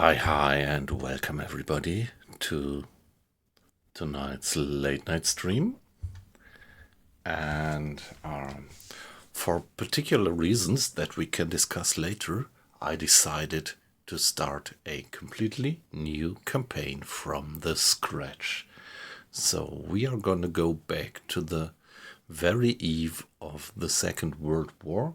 Hi, and welcome everybody to tonight's late night stream. And for particular reasons that we can discuss later, I decided to start a completely new campaign from the scratch. So we are going to go back to the very eve of the Second World War.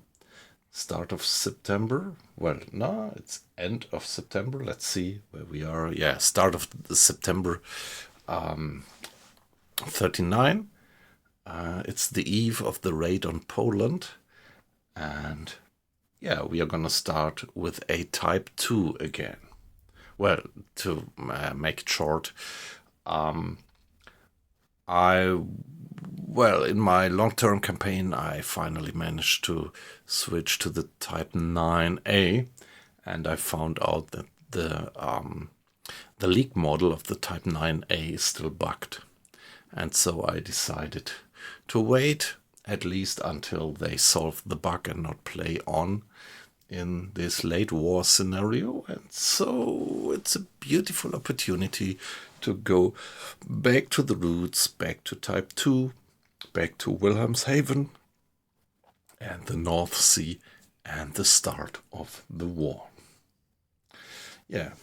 Start of September. Well, no, it's end of September. Let's see where we are. Yeah, start of September 39. It's the eve of the raid on Poland. And yeah, we are going to start with a Type 2 again. Well, to make it short, in my long-term campaign, I finally managed to switch to the Type 9A, and I found out that the leak model of the Type 9A is still bugged. And so I decided to wait at least until they solve the bug and not play on in this late war scenario. And so it's a beautiful opportunity to go back to the roots, back to Type 2, back to Wilhelmshaven and the North Sea and the start of the war. Yeah.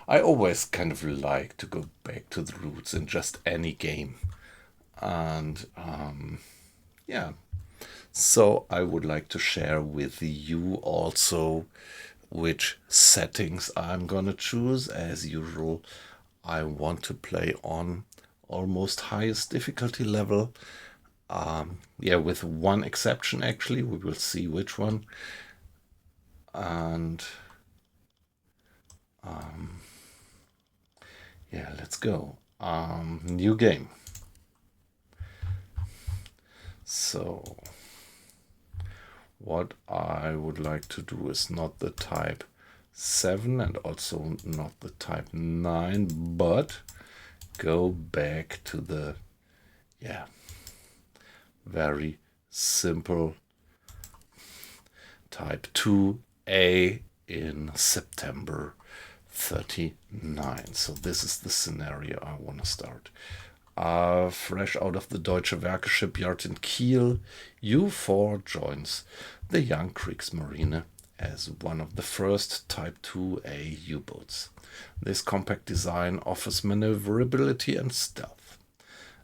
I always kind of like to go back to the roots in just any game. And yeah. So I would like to share with you also which settings I'm gonna choose. As usual, I want to play on almost highest difficulty level. With one exception actually. We will see which one. And let's go. New game. So what I would like to do is not the Type 7 and also not the Type 9, but go back to the very simple Type 2A in September 39. So this is the scenario I want to start. Fresh out of the Deutsche Werke shipyard in Kiel, U4 joins the young Kriegsmarine as one of the first Type 2A U-boats. This compact design offers maneuverability and stealth.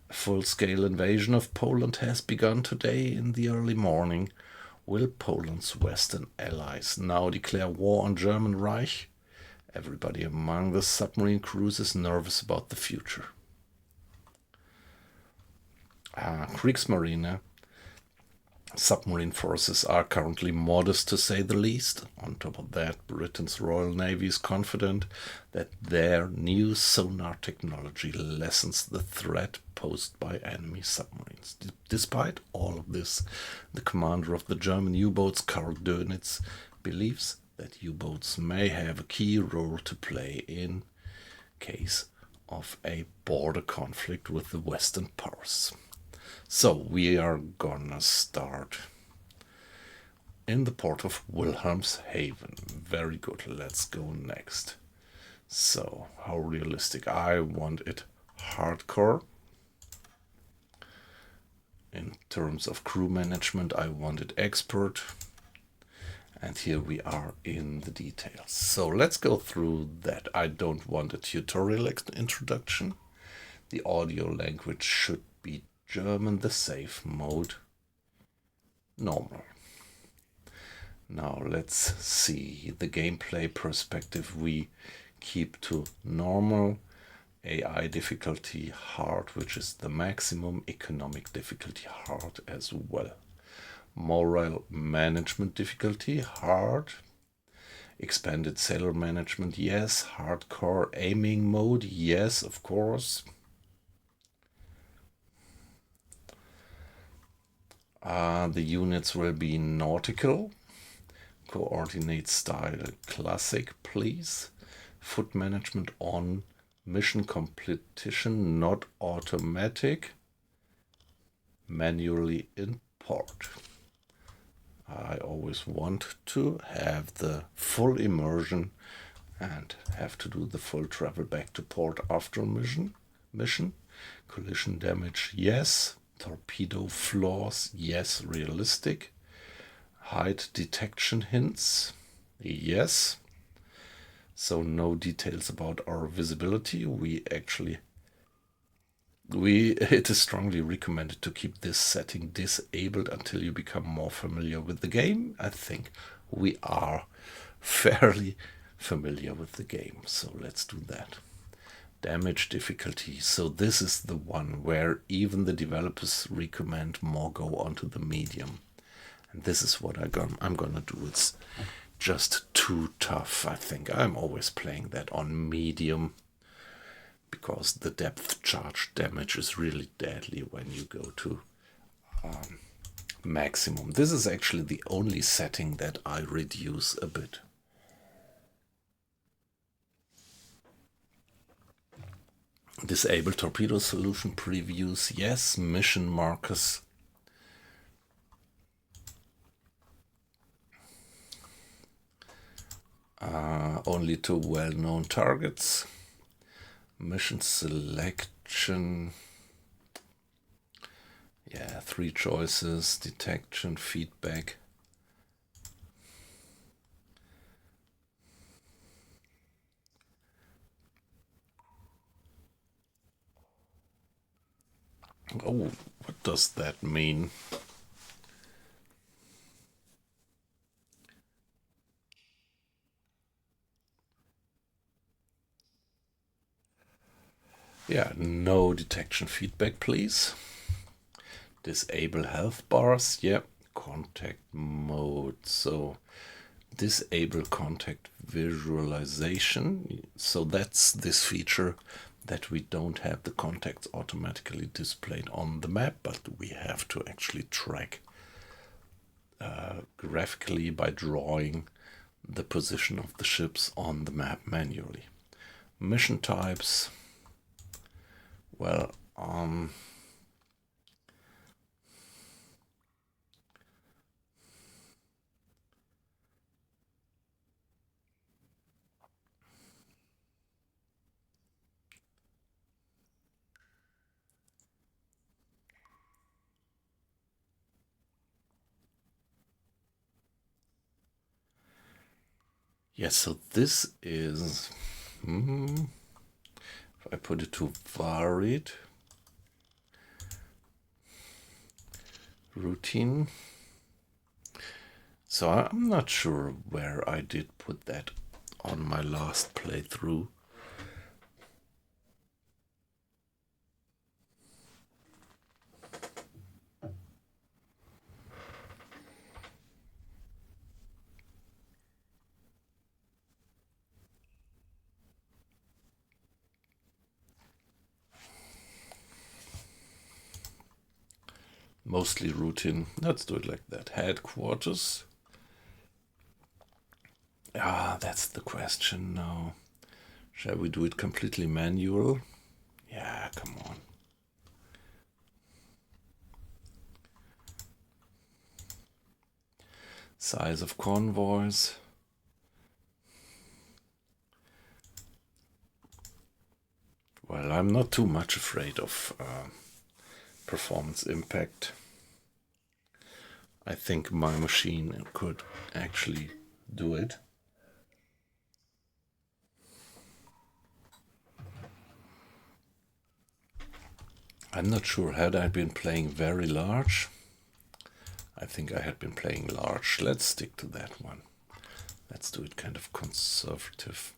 A full-scale invasion of Poland has begun today in the early morning. Will Poland's Western allies now declare war on German Reich? Everybody among the submarine crews is nervous about the future. Kriegsmarine submarine forces are currently modest, to say the least. On top of that, Britain's Royal Navy is confident that their new sonar technology lessens the threat posed by enemy submarines. Despite all of this, the commander of the German U-boats, Karl Dönitz, believes that U-boats may have a key role to play in case of a border conflict with the Western powers. So we are gonna start in the port of Wilhelmshaven. Very good. Let's go next. So how realistic? I want it hardcore. In terms of crew management, I want it expert. And here we are in the details. So let's go through that. I don't want a tutorial introduction. The audio language should be German, the safe mode, normal. Now let's see the gameplay perspective. We keep to normal, AI difficulty hard, which is the maximum, economic difficulty hard as well. Moral management difficulty hard, expanded sailor management yes, hardcore aiming mode yes, of course. The units will be nautical, coordinate style classic, please. Foot management on, mission completion not automatic, manually import. I always want to have the full immersion and have to do the full travel back to port after mission. Collision damage, yes. Torpedo flaws, yes. Realistic. Height detection hints, yes. So no details about our visibility. It is strongly recommended to keep this setting disabled until you become more familiar with the game. I think we are fairly familiar with the game, so let's do that. Damage difficulty. So this is the one where even the developers recommend more go onto the medium. And this is what I'm gonna do. It's just too tough, I think. I'm always playing that on medium because the depth charge damage is really deadly when you go to maximum. This is actually the only setting that I reduce a bit. Disable torpedo solution previews, yes. Mission markers. Only to well-known targets. Mission selection. Yeah, 3 choices. Detection, feedback. Oh, what does that mean? Yeah, no detection feedback, please. Disable health bars. Yeah, contact mode. So disable contact visualization. So that's this feature that we don't have the contacts automatically displayed on the map, but we have to actually track graphically by drawing the position of the ships on the map manually. Mission types. Well, yes, so this is, if I put it to varied, routine. So I'm not sure where I did put that on my last playthrough. Mostly routine. Let's do it like that. Headquarters. Ah, that's the question now. Shall we do it completely manual? Yeah, come on. Size of convoys. Well, I'm not too much afraid of performance impact. I think my machine could actually do it. I'm not sure, had I been playing very large? I think I had been playing large. Let's stick to that one. Let's do it kind of conservative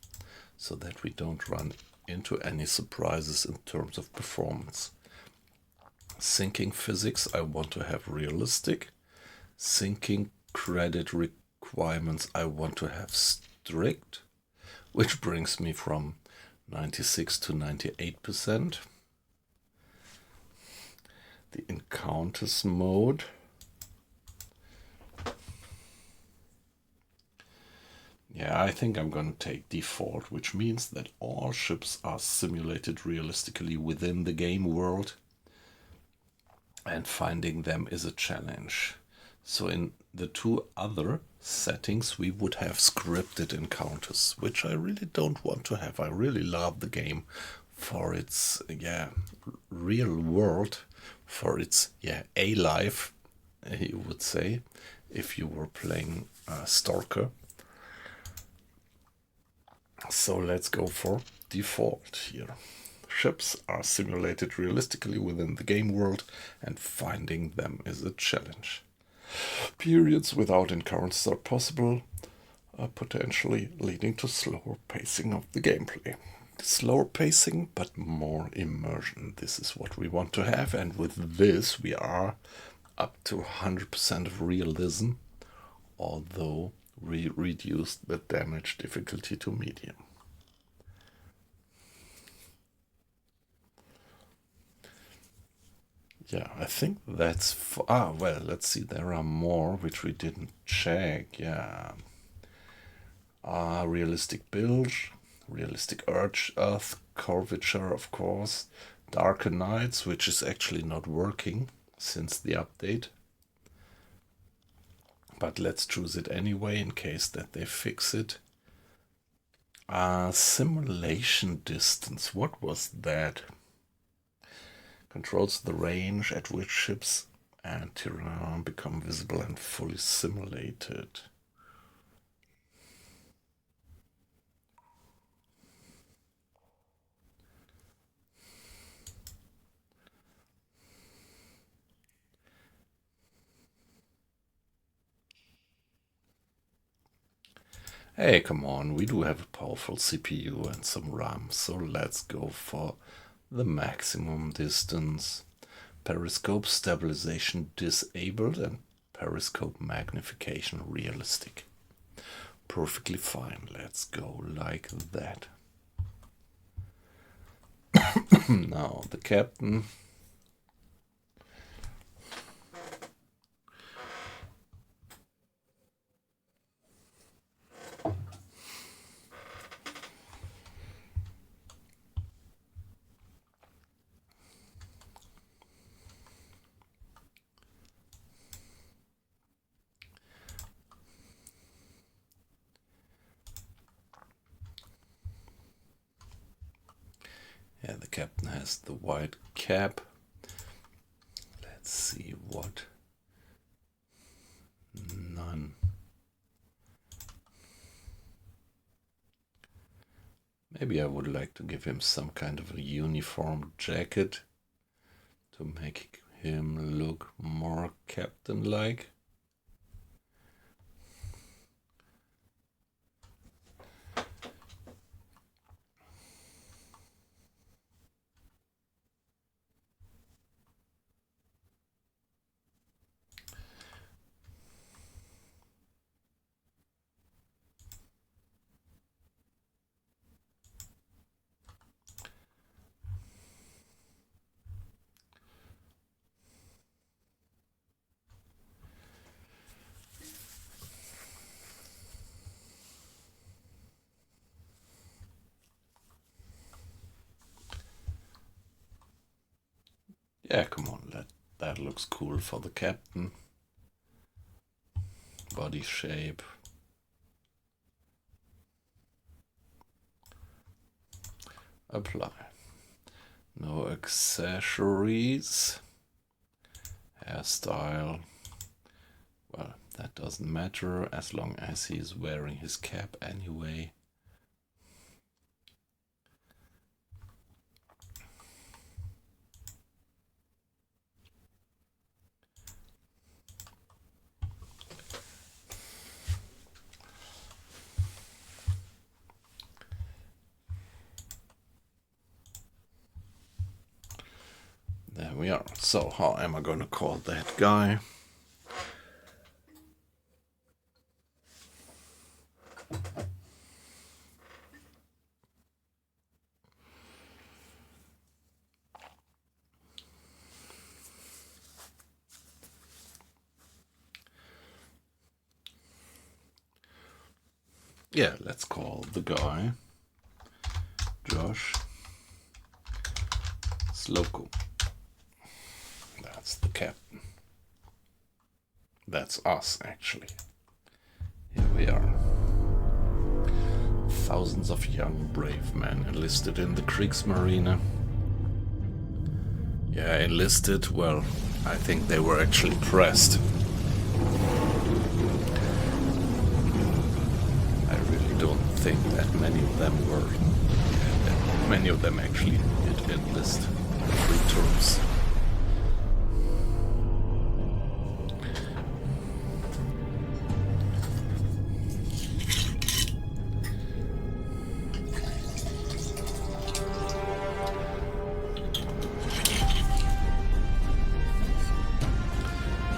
so that we don't run into any surprises in terms of performance. Sinking physics, I want to have realistic. Sinking credit requirements, I want to have strict, which brings me from 96 to 98%. The encounters mode. Yeah, I think I'm going to take default, which means that all ships are simulated realistically within the game world, and finding them is a challenge. So in the two other settings we would have scripted encounters, which I really don't want to have. I really love the game for its real world, for its a life, you would say, if you were playing Stalker. So let's go for default here. Ships are simulated realistically within the game world, and finding them is a challenge. Periods without encounters are possible, potentially leading to slower pacing of the gameplay. Slower pacing, but more immersion. This is what we want to have, and with this we are up to 100% of realism, although we reduced the damage difficulty to medium. Yeah, I think that's... well, let's see, there are more which we didn't check. Yeah. Realistic build, realistic earth curvature, of course. Darker nights, which is actually not working since the update. But let's choose it anyway in case that they fix it. Simulation distance, what was that? Controls the range at which ships and terrain become visible and fully simulated. Hey, come on, we do have a powerful CPU and some RAM, so let's go for the maximum distance. Periscope stabilization disabled and periscope magnification realistic. Perfectly fine, let's go like that. Now the captain. Yeah, the captain has the white cap. Let's see what. None. Maybe I would like to give him some kind of a uniform jacket to make him look more captain-like. Yeah, come on, that looks cool for the captain. Body shape. Apply. No accessories. Hairstyle. Well, that doesn't matter as long as he's wearing his cap anyway. There we are. So how am I going to call that guy? Yeah, let's call the guy Josh Slocum. That's the captain. That's us, actually. Here we are. Thousands of young, brave men enlisted in the Kriegsmarine. Yeah, enlisted, well, I think they were actually pressed. I really don't think that many of them were. Many of them actually did enlist free troops.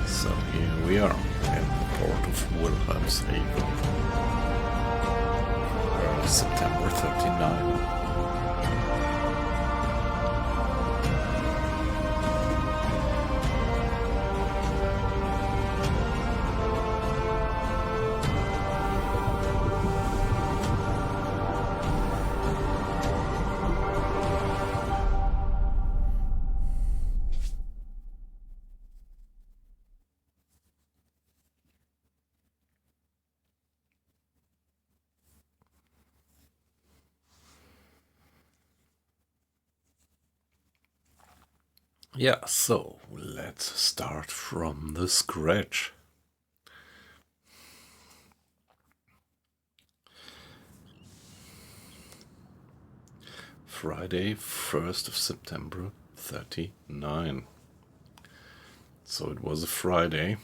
So here we are in the port of Wilhelmshaven, early September 39. Yeah, so let's start from the scratch. Friday, 1st of September, 39. So it was a Friday.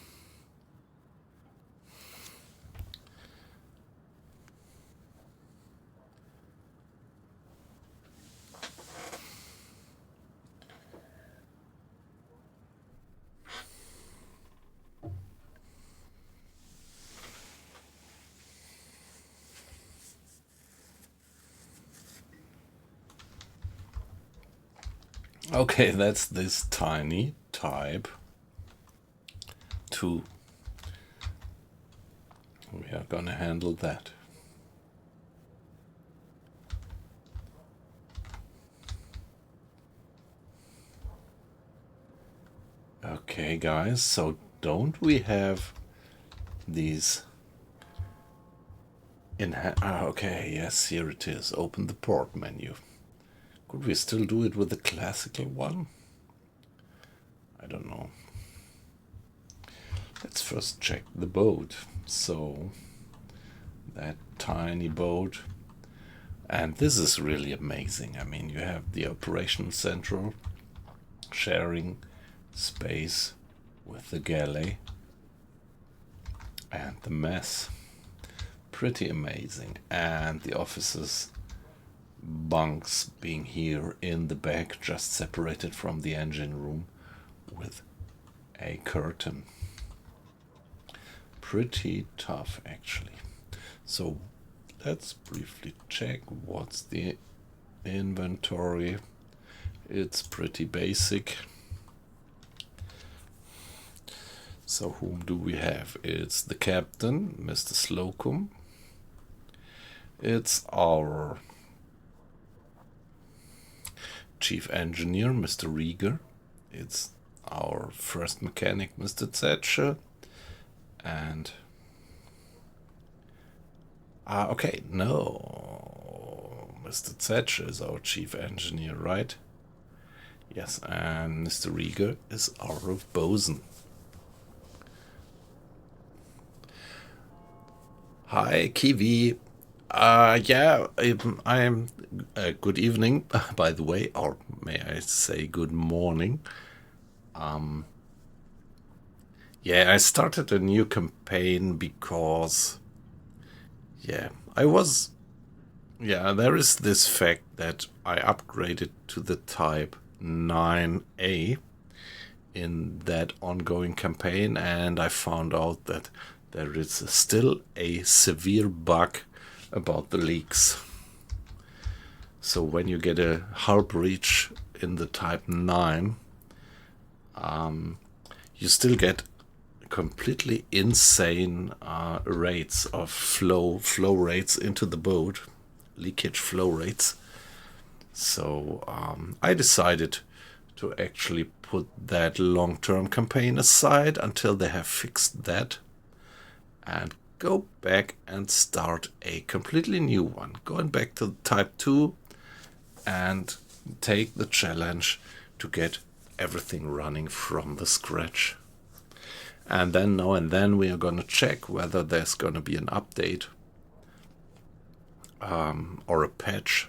Okay, that's this tiny type 2. We are gonna handle that. Okay, guys, so don't we have these in okay, yes, here it is. Open the port menu. Could we still do it with the classical one? I don't know. Let's first check the boat. So, that tiny boat. And this is really amazing. I mean, you have the operational central sharing space with the galley and the mess. Pretty amazing. And the officers' bunks being here in the back, just separated from the engine room with a curtain. Pretty tough, actually. So let's briefly check what's the inventory. It's pretty basic. So whom do we have? It's the captain, Mr. Slocum. It's our chief engineer, Mr. Rieger. It's our first mechanic, Mr. Zetsche. And okay, no, Mr. Zetsche is our chief engineer, right? Yes, and Mr. Rieger is our bosun. Hi, Kiwi. Yeah, I'm good evening, by the way, or may I say good morning. Yeah, I started a new campaign because, yeah, there is this fact that I upgraded to the type 9A in that ongoing campaign, and I found out that there is still a severe bug about the leaks. So when you get a hull breach in the type 9, you still get completely insane rates of flow rates into the boat, leakage flow rates. So I decided to actually put that long-term campaign aside until they have fixed that, and go back and start a completely new one, going back to type 2 and take the challenge to get everything running from the scratch. And then now and then we are going to check whether there's going to be an update or a patch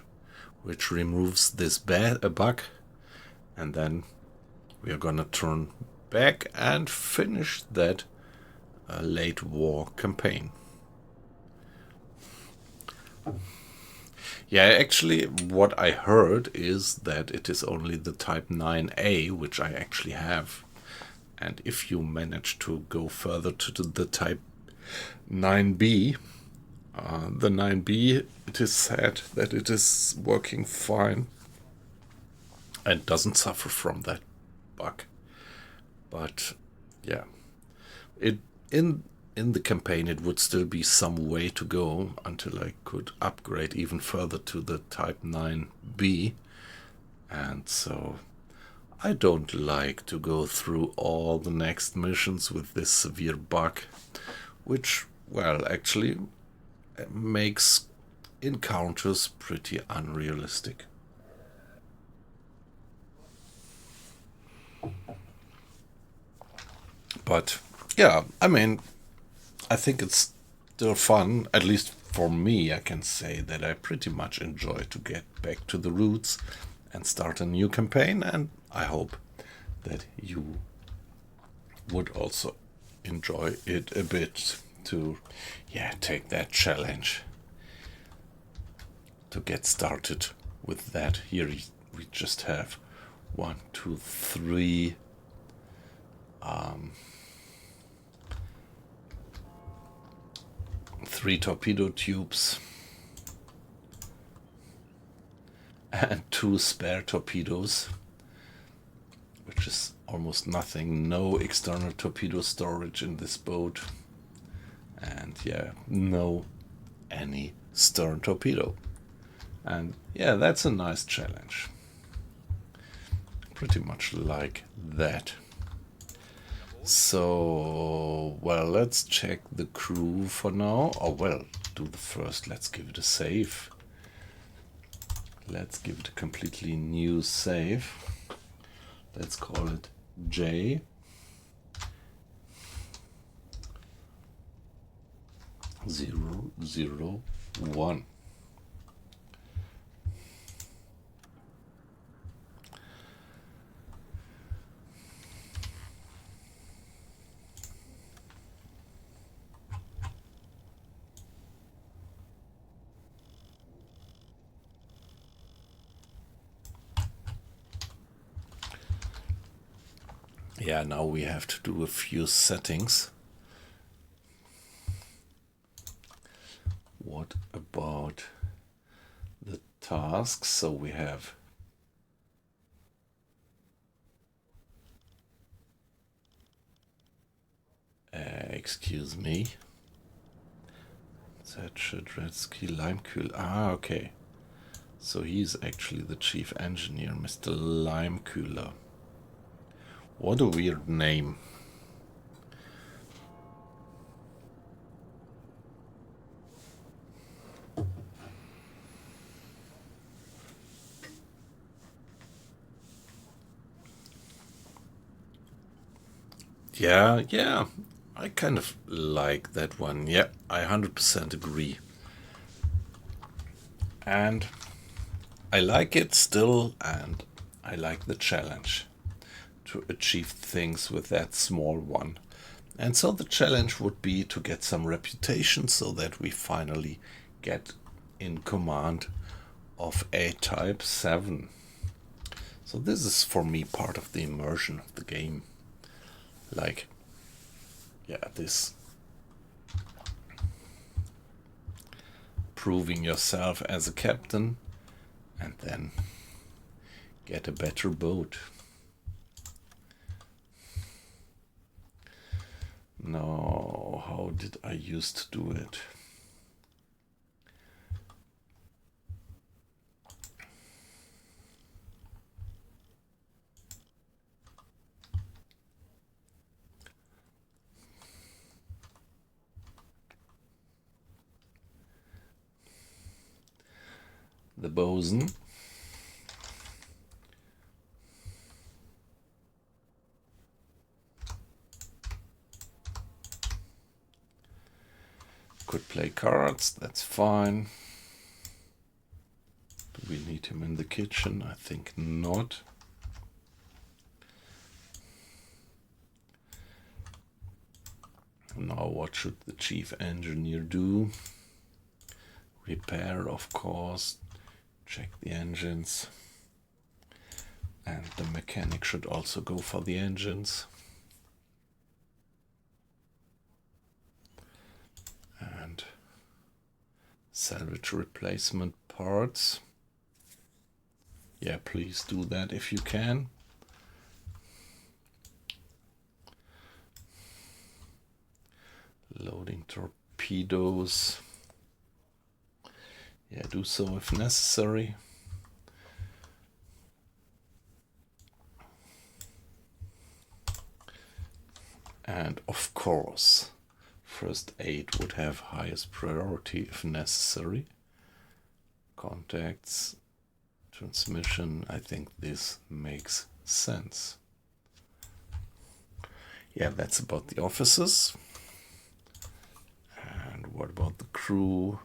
which removes this bug, and then we are going to turn back and finish that late war campaign. Yeah, actually what I heard is that it is only the type 9A which I actually have, and if you manage to go further to the type 9B, the 9B, it is said that it is working fine and doesn't suffer from that bug. But yeah, in the campaign it would still be some way to go until I could upgrade even further to the type 9B, and so I don't like to go through all the next missions with this severe bug, which, well, actually makes encounters pretty unrealistic. But yeah, I mean, I think it's still fun, at least for me. I can say that I pretty much enjoy to get back to the roots and start a new campaign, and I hope that you would also enjoy it a bit to, yeah, take that challenge to get started with that. Here we just have 1, 2, 3 3 torpedo tubes and 2 spare torpedoes, which is almost nothing. No external torpedo storage in this boat, and yeah, no any stern torpedo. And yeah, that's a nice challenge. Pretty much like that. So, well, let's check the crew for now. Oh, well, do the first. Let's give it a save. Let's give it a completely new save. Let's call it J. 001. Yeah, now we have to do a few settings. What about the tasks? So we have excuse me. Zadrzewski Limekühler. Ah, okay. So he's actually the chief engineer, Mr. Limekühler. What a weird name. Yeah, I kind of like that one. Yeah, I 100% agree. And I like it still, and I like the challenge to achieve things with that small one. And so the challenge would be to get some reputation so that we finally get in command of a Type 7. So this is for me part of the immersion of the game. Like, yeah, this proving yourself as a captain and then get a better boat. Now, how did I used to do it? the boson. Could play cards, that's fine. Do we need him in the kitchen? I think not. Now what should the chief engineer do? Repair, of course. Check the engines. And the mechanic should also go for the engines. And salvage replacement parts. Yeah, please do that if you can. Loading torpedoes. Yeah, do so if necessary. And of course, first aid would have highest priority if necessary. Contacts, transmission, I think this makes sense. Yeah, that's about the officers. And what about the crew?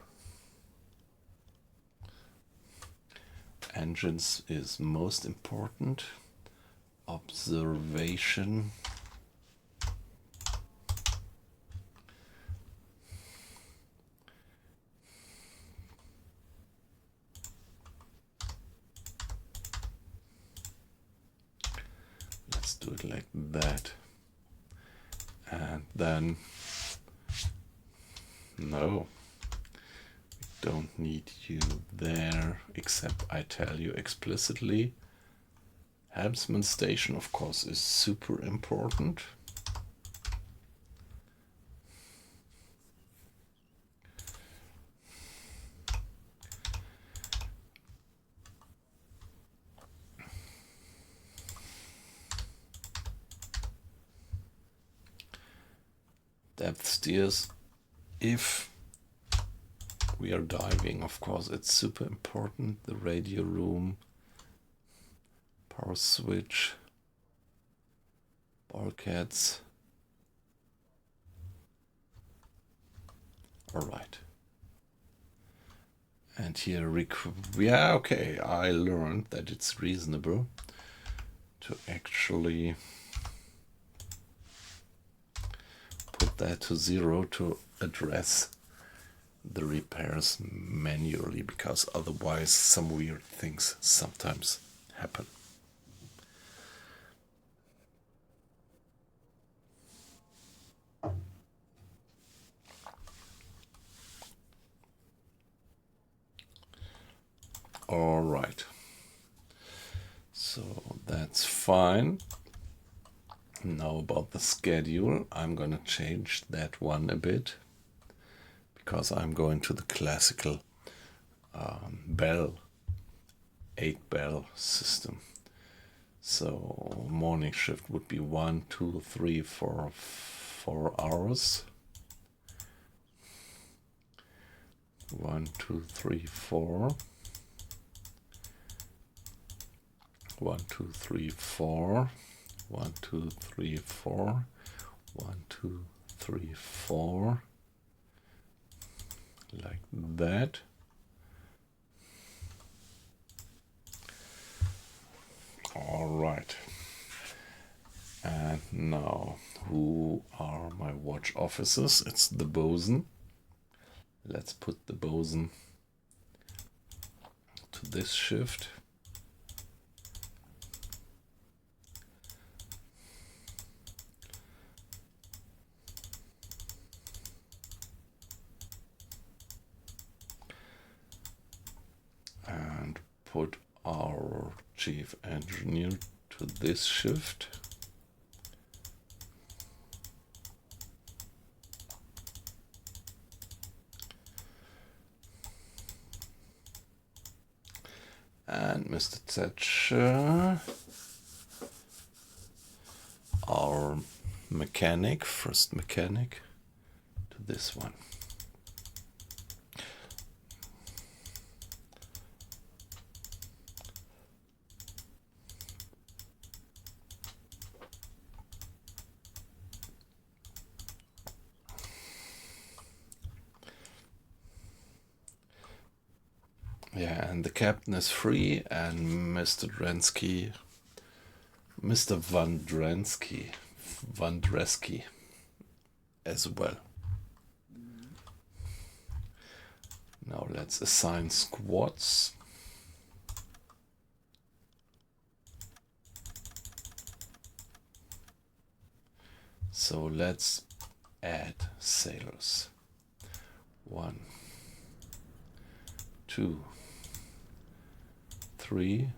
Engines is most important. Observation. Let's do it like that. And then, no, we don't need you there, except I tell you explicitly. Helmsman station, of course, is super important. Depth steers, if we are diving, of course, it's super important. The radio room, power switch, bulkheads. All right. And here, yeah, okay, I learned that it's reasonable to actually put that to 0 to address the repairs manually, because otherwise some weird things sometimes happen. All right, so that's fine. Now about the schedule, I'm gonna change that one a bit, because I'm going to the classical bell, 8-bell system. So morning shift would be 1, 2, 3, 4 hours. 1, 2, 3, 4. 1, 2, 3, 4. 1, 2, 3, 4. 1, 2, 3, 4. Like that. All right. And now, who are my watch officers? It's the bosun. Let's put the bosun to this shift. And put our chief engineer to this shift. And Mr. Thatcher, our mechanic, first mechanic, to this one. Yeah, and the captain is free, and Mr. Vandresky as well. Now let's assign squads. So let's add sailors. 1, 2, 3,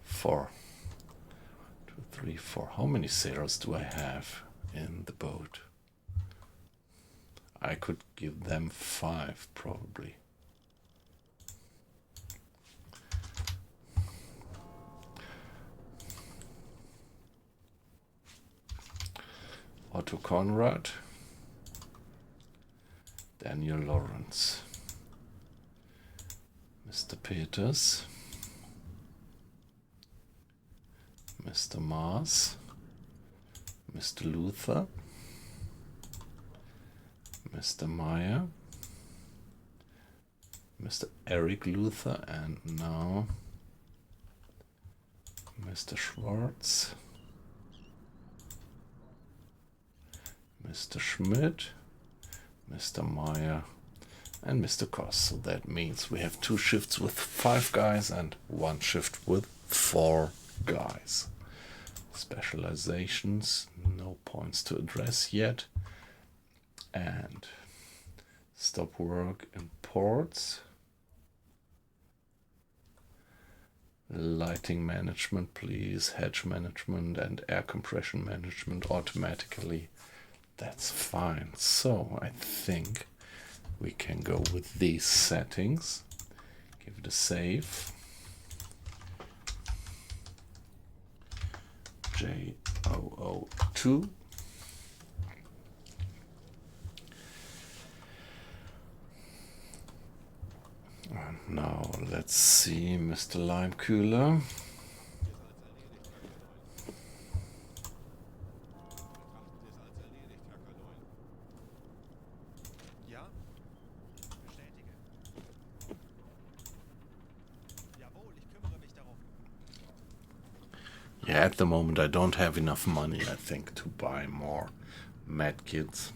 4. 2, 3, 4. How many sailors do I have in the boat? I could give them 5 probably. Otto Conrad, Daniel Lawrence, Mr. Peters, Mr. Mars, Mr. Luther, Mr. Meyer, Mr. Eric Luther, and now Mr. Schwartz, Mr. Schmidt, Mr. Meyer, and Mr. Koss. So that means we have 2 shifts with 5 guys and 1 shift with 4 guys. Specializations, no points to address yet. And stop work in ports. Lighting management, please. Hedge management and air compression management automatically. That's fine. So I think we can go with these settings. Give it a save. UBOAT. And now let's see Mr. Limekühler. Yeah, at the moment I don't have enough money, I think, to buy more medkits.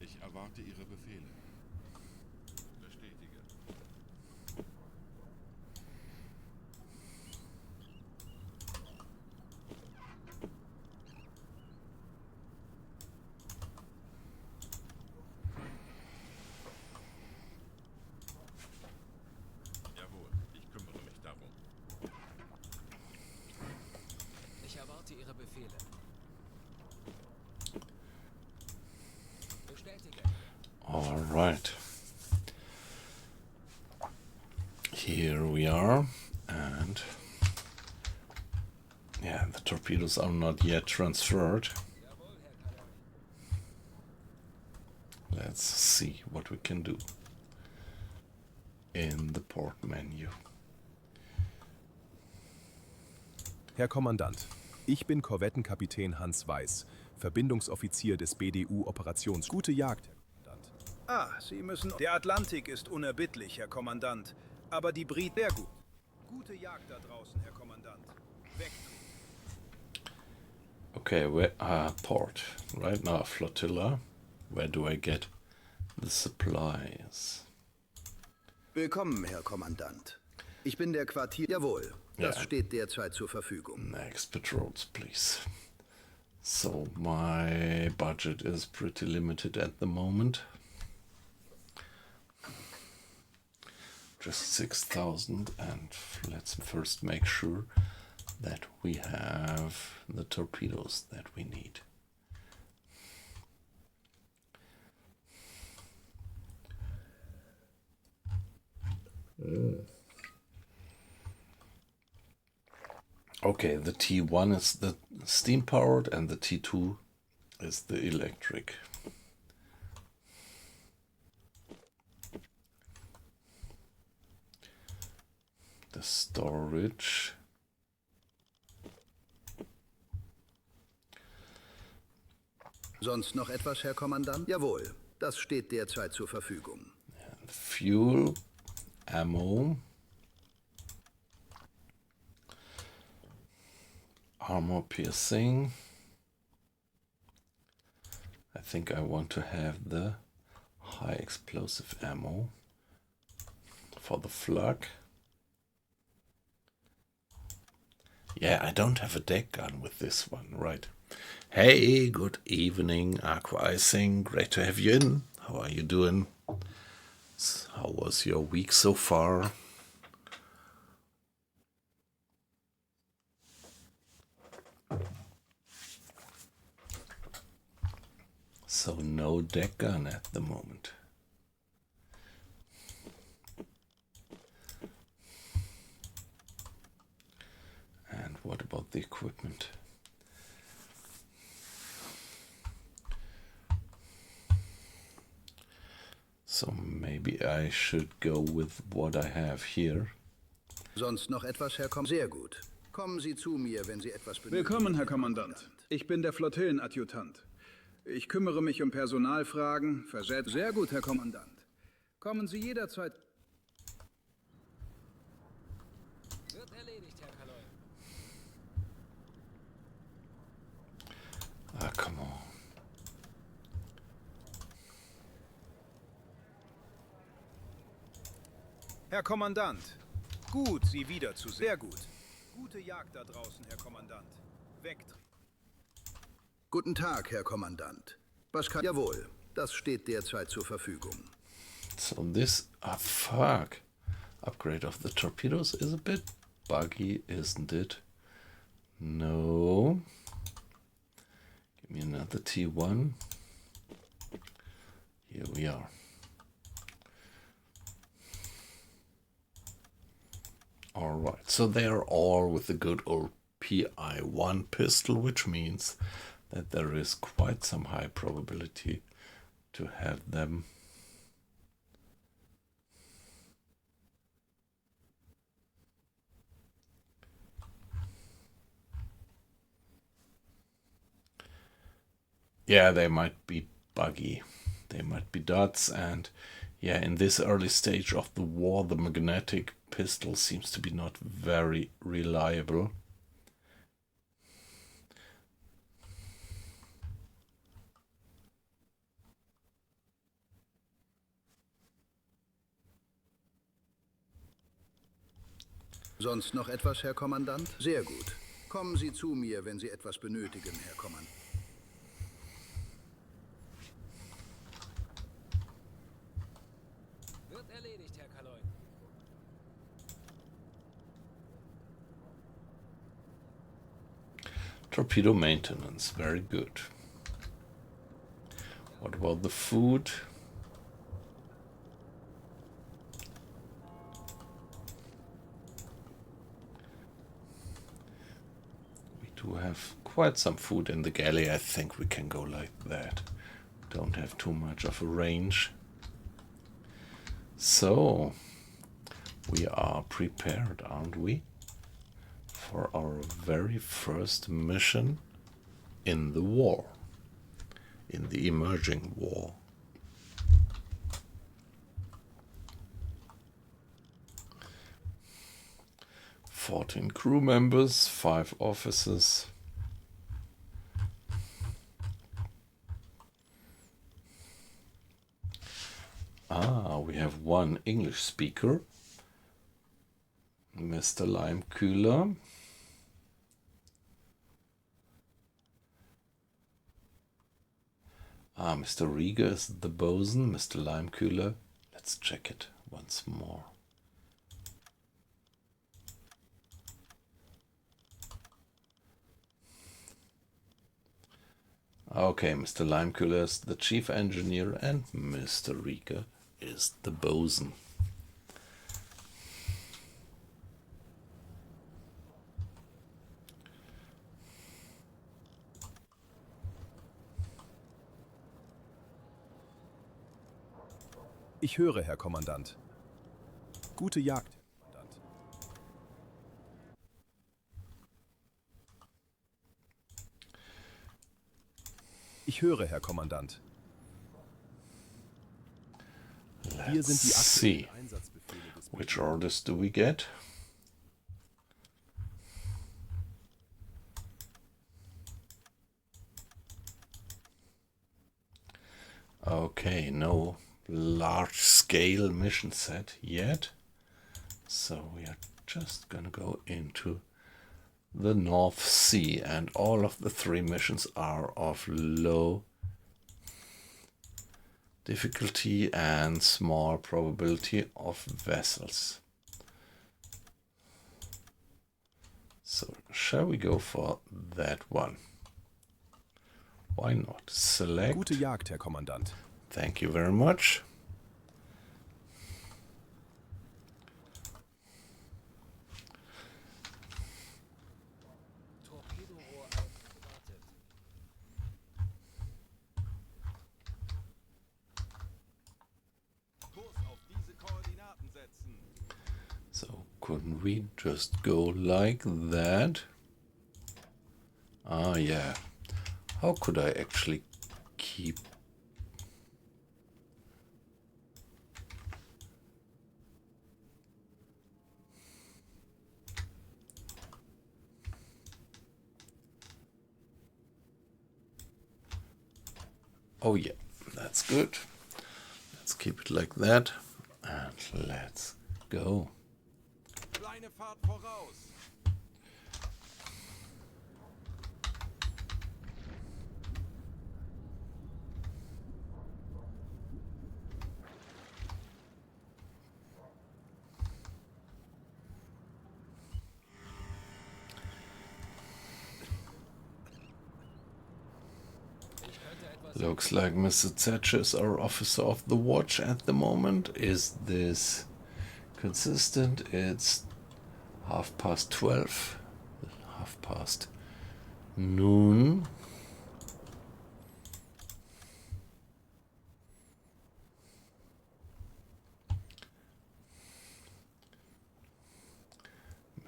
Ich erwarte Ihre Befehle. Bestätige. Jawohl, ich kümmere mich darum. Ich erwarte Ihre Befehle. Bestätige. All right. Here we are, and yeah, the torpedoes are not yet transferred. Let's see what we can do in the port menu. Herr Kommandant, ich bin Korvettenkapitän Hans Weiß, Verbindungsoffizier des BDU-Operations. Gute Jagd, Herr Kommandant. Ah, Sie müssen... Der Atlantik ist unerbittlich, Herr Kommandant. Aber die Briten... Sehr gut. Gute Jagd da draußen, Herr Kommandant. Weg. Okay, port. Right now, flotilla. Where do I get the supplies? Willkommen, Herr Kommandant. Ich bin der Quartier... Jawohl, das Ja. steht derzeit zur Verfügung. Next patrols, please. So my budget is pretty limited at the moment. Just 6,000, and let's first make sure that we have the torpedoes that we need. Okay, the T1 is the steam powered and the T2 is the electric. The storage Sonst noch etwas, Herr Kommandant? Jawohl, das steht derzeit zur Verfügung. Fuel, ammo, armor piercing. I think I want to have the high explosive ammo for the flak. Yeah, I don't have a deck gun with this one, right? Hey, good evening, Aqua Icing. Great to have you in. How are you doing? How was your week so far? So no deck gun at the moment. And what about the equipment? So maybe I should go with what I have here. Sonst noch etwas, Herr Kommandant? Sehr gut. Kommen Sie zu mir, wenn Sie etwas benötigen. Willkommen, Herr Kommandant. Ich bin der Flottillenadjutant. Ich kümmere mich um Personalfragen, Sehr gut, Herr Kommandant. Kommen Sie jederzeit... Wird erledigt, Herr Kaloy. Ah, come on. Herr Kommandant, gut, Sie wiederzusehen. Sehr gut. Gute Jagd da draußen, Herr Kommandant. Wegtreten. Guten Tag, Herr Kommandant. Was kann... Jawohl, das steht derzeit zur Verfügung. So this, fuck. Upgrade of the torpedoes is a bit buggy, isn't it? No. Give me another T1. Here we are. Alright, so they are all with the good old PI-1 pistol, which means that there is quite some high probability to have them. Yeah, they might be buggy. They might be dots, and yeah, in this early stage of the war, the magnetic pistol seems to be not very reliable. Sonst noch etwas, Herr Kommandant? Sehr gut. Kommen Sie zu mir, wenn Sie etwas benötigen, Herr Kommandant. Wird erledigt, Herr Kaloy. Torpedo maintenance, very good. What about the food? We do have quite some food in the galley. I think we can go like that. Don't have too much of a range. So, we are prepared, aren't we? For our very first mission in the war, in the emerging war. "14 crew members, 5 officers. We have 1 English speaker, Mr. Limekühler. Mr. Rieger is the bosun, Mr. Limekühler. Let's check it once more. Okay, Mr. Limekühler is the chief engineer and Mr. Rieger is the bosun. Ich höre, Herr Kommandant. Gute Jagd, Herr Kommandant. Ich höre, Herr Kommandant. Hier sind die Let's see. aktuellen Einsatzbefehle des Which orders do we get? Okay, no large-scale mission set yet. So we are just gonna go into the North Sea, and all of the 3 missions are of low difficulty and small probability of vessels. So shall we go for that one? Why not? Select. Gute Jagd, Herr Kommandant. Thank you very much. Torpedorohr wartet. Kurs auf diese Koordinaten setzen. So couldn't we just go like that? Ah, yeah. How could I actually keep... Oh yeah, that's good. Let's keep it like that. And let's go. Kleine Fahrt voraus. Looks like Mr. Thatcher is our officer of the watch at the moment. Is this consistent? It's 12:30, 12:30.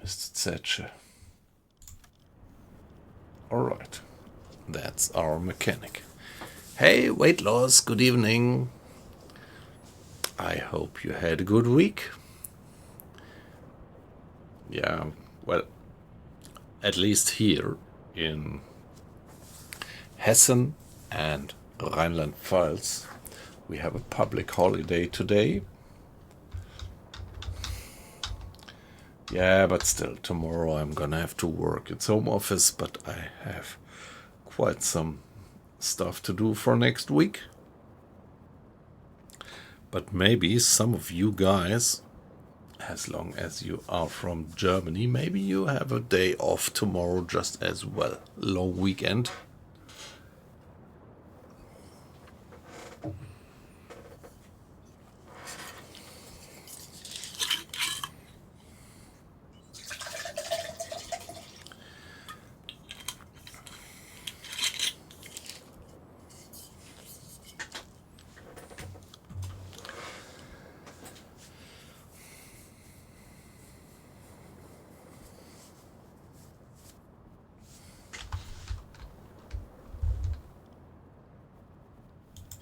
Mr. Thatcher. Alright, that's our mechanic. Hey, weight loss, good evening. I hope you had a good week. Yeah, well, at least here in Hessen and Rhineland-Pfalz, we have a public holiday today. Yeah, but still, tomorrow I'm gonna have to work. It's home office, but I have quite some stuff to do for next week. But maybe some of you guys, as long as you are from Germany, maybe you have a day off tomorrow just as well. Long weekend.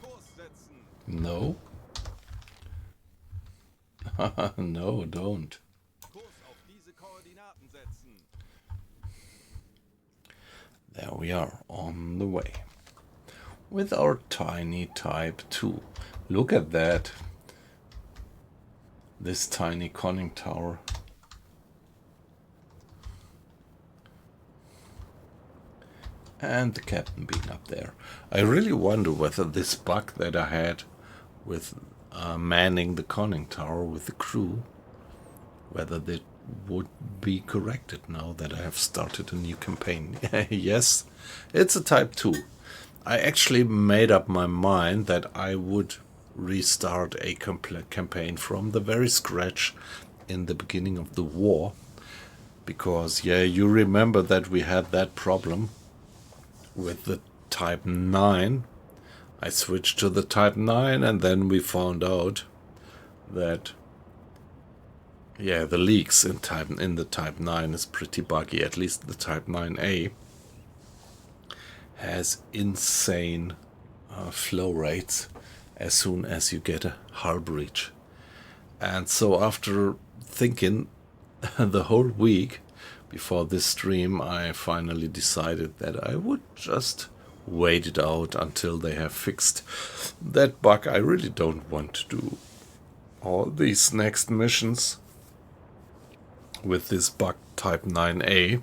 Kurs setzen. No. No, don't. Kurs auf diese Koordinaten setzen. There we are, on the way. With our tiny Type 2. Look at that. This tiny conning tower. And the captain being up there. I really wonder whether this bug that I had with manning the conning tower with the crew, whether that would be corrected now that I have started a new campaign. Yes, it's a Type 2. I actually made up my mind that I would restart a complete campaign from the very scratch in the beginning of the war. Because, yeah, you remember that we had that problem with the Type 9. I switched to the Type 9 and then we found out that, yeah, the leaks in the Type 9 is pretty buggy, at least the Type 9A has insane flow rates as soon as you get a hull breach. And so after thinking the whole week before this stream, I finally decided that I would just wait it out until they have fixed that bug. I really don't want to do all these next missions with this bug type 9A.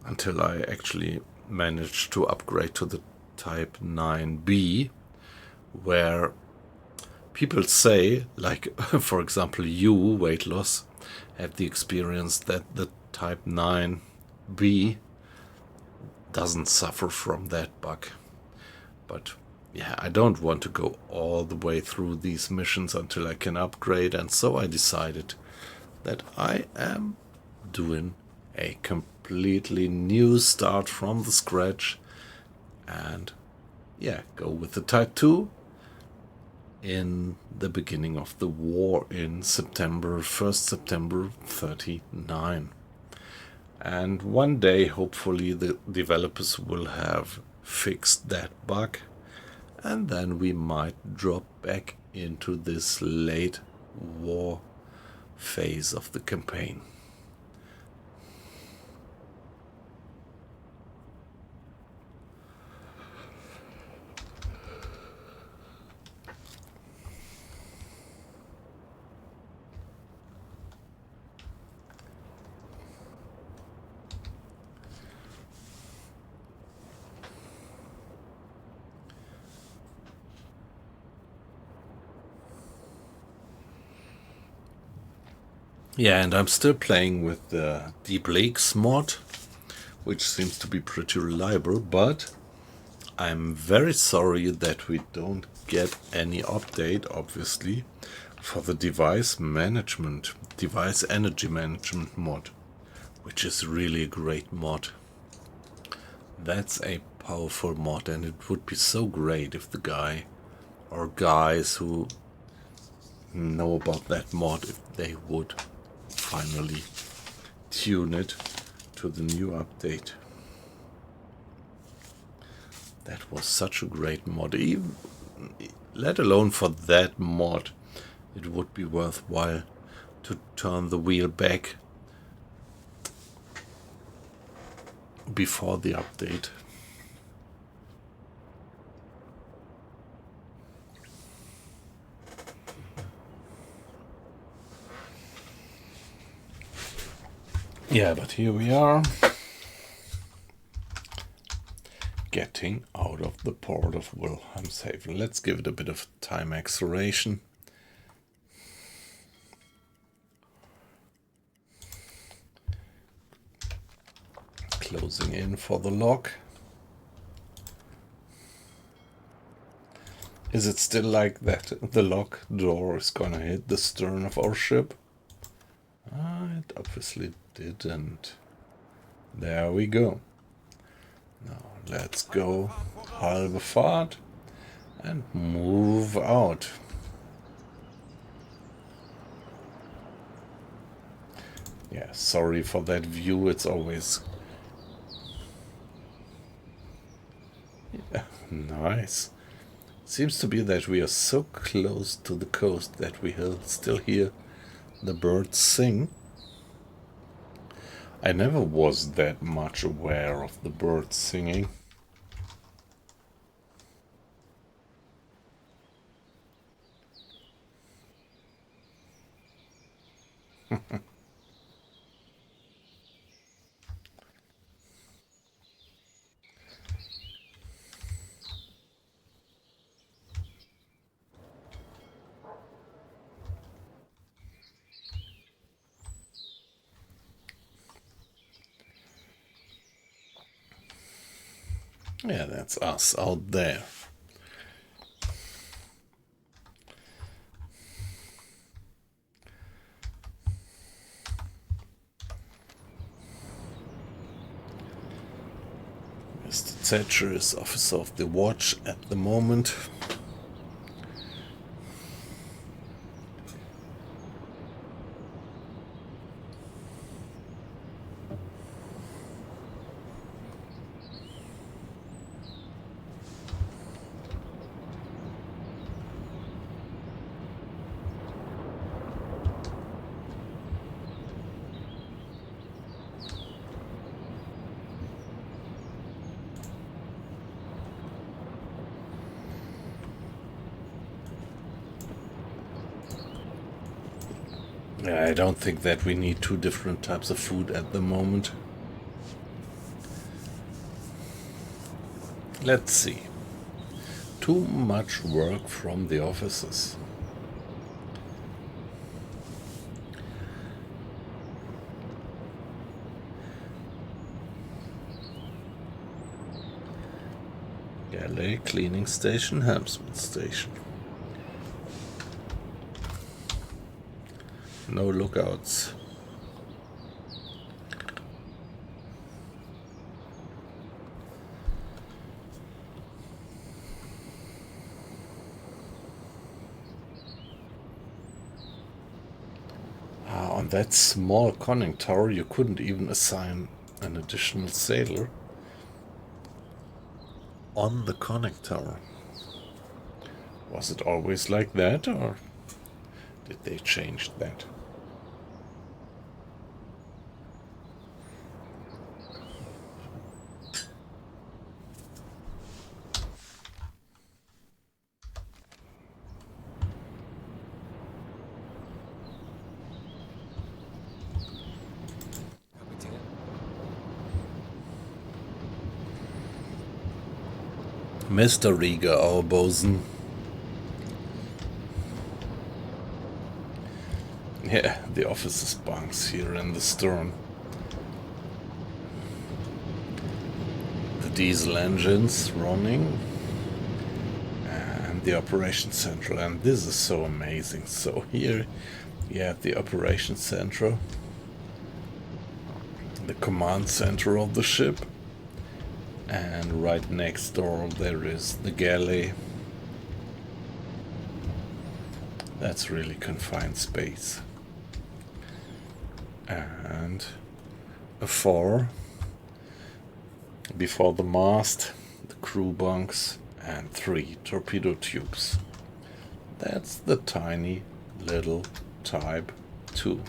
Until I actually manage to upgrade to the type 9B, where people say, like for example you, weight loss, had the experience that the type 9B doesn't suffer from that bug. But yeah, I don't want to go all the way through these missions until I can upgrade, and so I decided that I am doing a completely new start from the scratch, and yeah, go with the type 2 in the beginning of the war in September, 1st September 39. And one day, hopefully, the developers will have fixed that bug, and then we might drop back into this late war phase of the campaign. Yeah, and I'm still playing with the Deep Lakes mod, which seems to be pretty reliable, but I'm very sorry that we don't get any update, obviously, for the device energy management mod, which is really a great mod. That's a powerful mod, and it would be so great if the guy or guys who know about that mod, if they would finally tune it to the new update. That was such a great mod. Even, let alone for that mod, it would be worthwhile to turn the wheel back before the update. Yeah, but here we are, getting out of the port of Wilhelmshaven. Let's give it a bit of time acceleration. Closing in for the lock. Is it still like that the lock door is gonna hit the stern of our ship? It obviously didn't. There we go. Now let's go halbe Fahrt and move out. Yeah, sorry for that view. It's always... Yeah, nice. Seems to be that we are so close to the coast that we still hear the birds sing. I never was that much aware of the birds singing. Yeah, that's us out there. Mr. Thatcher is officer of the watch at the moment. I don't think that we need two different types of food at the moment. Let's see. Too much work from the offices. Galley, cleaning station, helmsman station. No lookouts. On that small conning tower you couldn't even assign an additional sailor on the conning tower. Was it always like that, or did they change that? Kapitän. Mr. Rieger, our bosun. Yeah, the officer's bunks here in the stern. The diesel engines running. And the operation central. And this is so amazing. So here you have the operation central. The command center of the ship. And right next door there is the galley. That's really confined space. And a 4 before the mast, the crew bunks, and 3 torpedo tubes. That's the tiny little Type 2.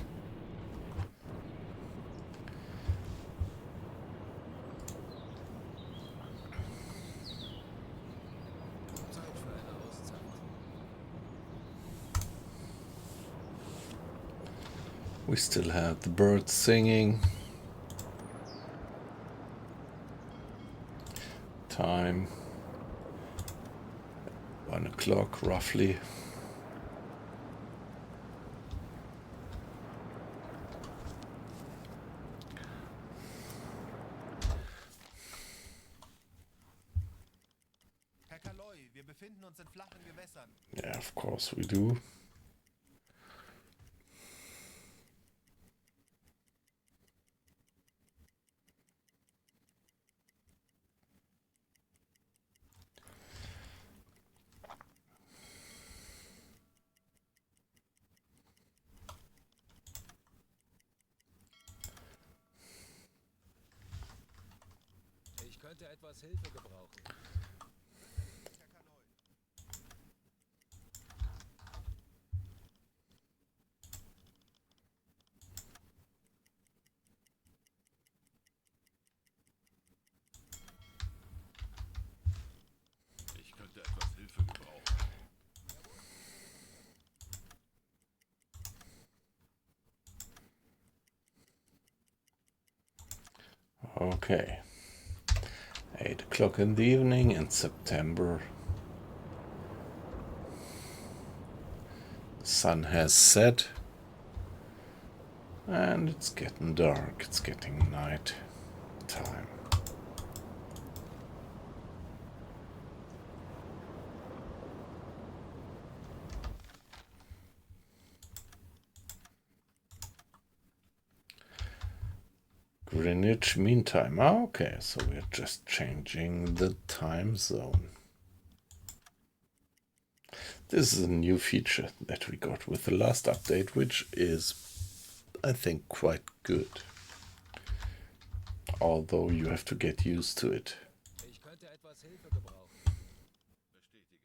Zeit für eine Auszeit. We still have the birds singing. Time 1 o'clock roughly. Herr Kaloi, wir befinden uns in flachen Gewässern. Yeah, of course we do. Ich könnte etwas Hilfe gebrauchen. Herr Kaloi. Ich könnte etwas Hilfe gebrauchen. Okay. 8 o'clock in the evening in September. The sun has set. And it's getting dark. It's getting night time. Greenwich Mean Time. Ah, okay, so we're just changing the time zone. This is a new feature that we got with the last update, which is, I think, quite good. Although you have to get used to it. Ich könnte etwas Hilfe gebrauchen. Bestätige.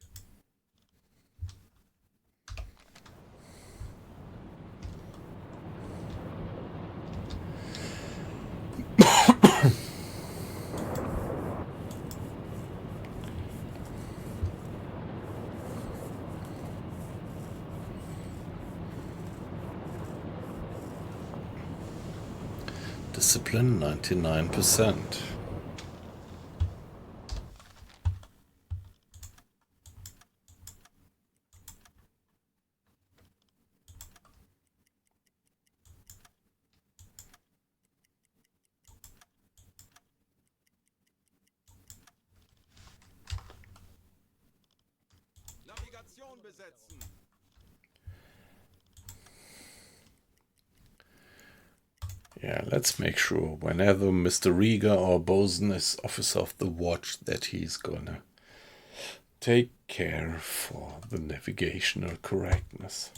Discipline 99%. Navigation besetzen. Yeah, let's make sure whenever Mr. Rieger or Boson is officer of the watch that he's gonna take care for the navigational correctness.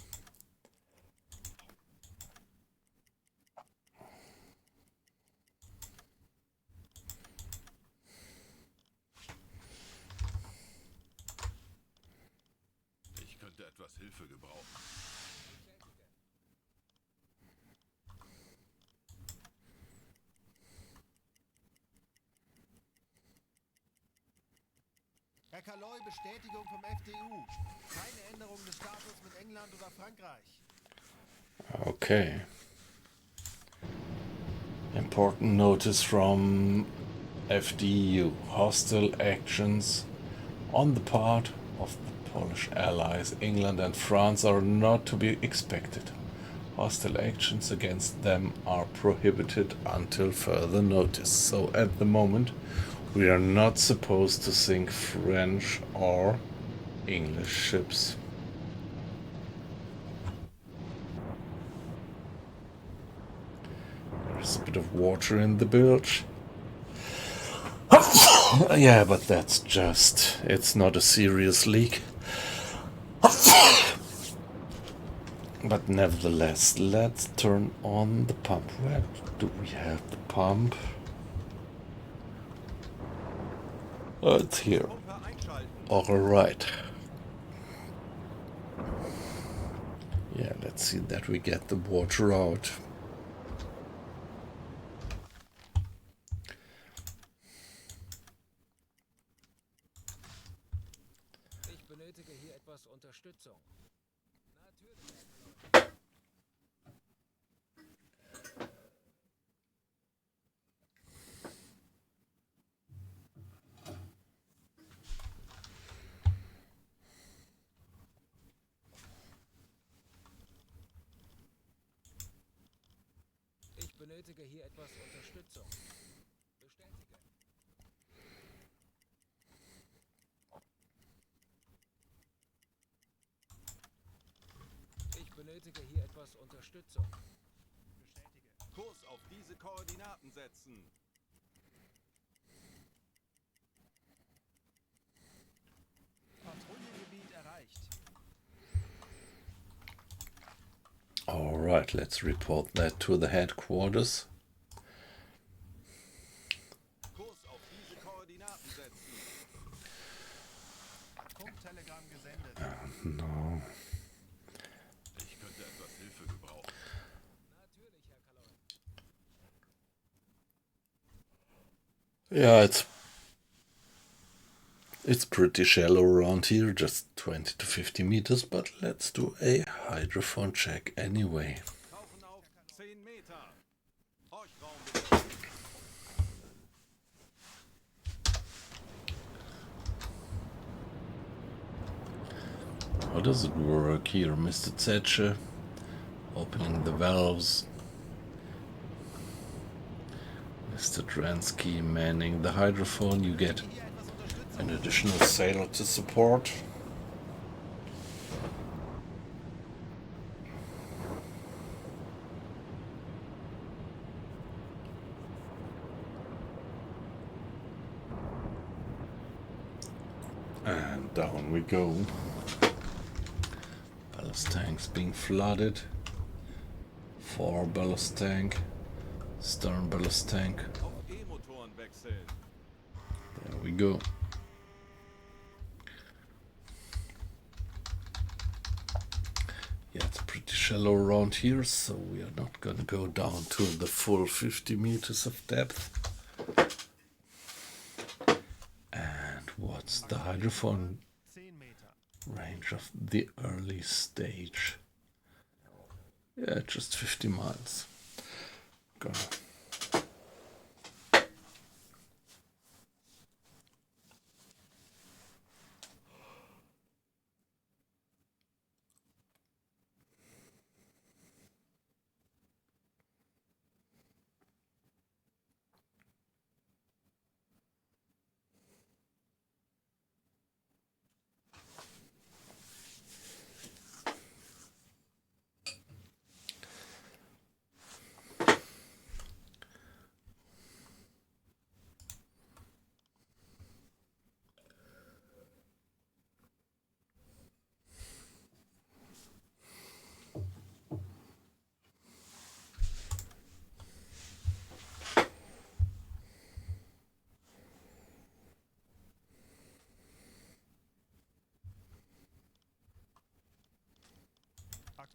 Ich könnte etwas Hilfe gebrauchen. Herr Kaloy, Bestätigung vom FDU. Keine Änderung des Status mit England oder Frankreich. Okay. Important notice from FDU. Hostile actions on the part of the Polish allies, England and France, are not to be expected. Hostile actions against them are prohibited until further notice. So at the moment, we are not supposed to sink French or English ships. There's a bit of water in the bilge. Yeah, but that's just... it's not a serious leak. But nevertheless, let's turn on the pump. Where do we have the pump? Oh, it's here. Pumpe einschalten. Alright. Yeah, let's see that we get the water out. Ich benötige hier etwas Unterstützung. Natürlich. Ich benötige hier etwas Unterstützung. Bestätige. Ich benötige hier etwas Unterstützung. Bestätige. Kurs auf diese Koordinaten setzen. Patrouillengebiet erreicht. Alright, let's report that to the headquarters. Kurs auf diese Koordinaten setzen. Funktelegramm gesendet. No. Ich könnte etwas Hilfe gebrauchen. Natürlich, Herr Kaloy. Yeah, it's pretty shallow around here, just 20 to 50 meters, but let's do a hydrophone check anyway. Tauchen auf 10 Meter. Horchraum besetzen. How does it work here, Mr. Zetsche? Opening the valves. Mr. Dransky manning the hydrophone. You get Hier etwas Unterstützung. an additional sailor to support. And down we go. Ballast tanks being flooded. 4 ballast tank. Stern ballast tank. Auf E-Motoren wechseln. There we go. Yeah, it's pretty shallow around here, so we are not gonna go down to the full 50 meters of depth. And what's the hydrophone 10 Meter. range of the early stage? Yeah, just 50 miles. Gonna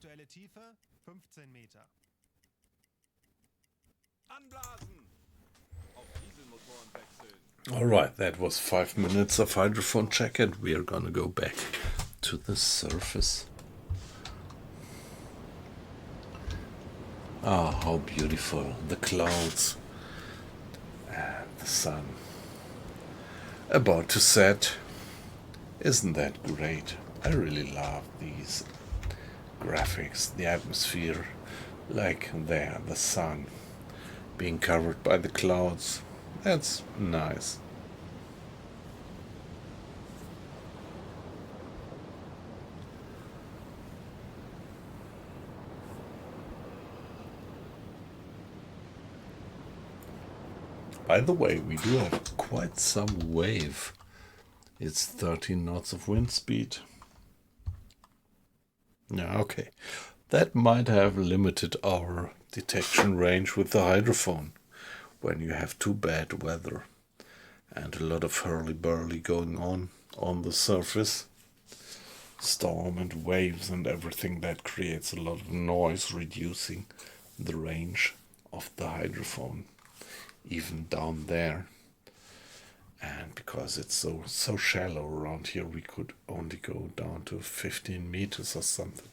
Aktuelle Tiefe 15 Meter. Anblasen! Auf Dieselmotoren wechseln. Alright, that was 5 minutes of hydrophone check, and we are gonna go back to the surface. Ah, how beautiful. The clouds and the sun. About to set. Isn't that great? I really love these graphics, the atmosphere, like there, the sun being covered by the clouds. That's nice. By the way, we do have quite some wave. It's 13 knots of wind speed. Yeah, okay. That might have limited our detection range with the hydrophone when you have too bad weather and a lot of hurly-burly going on the surface. Storm and waves and everything that creates a lot of noise, reducing the range of the hydrophone, even down there. And because it's so shallow around here, we could only go down to 15 meters or something.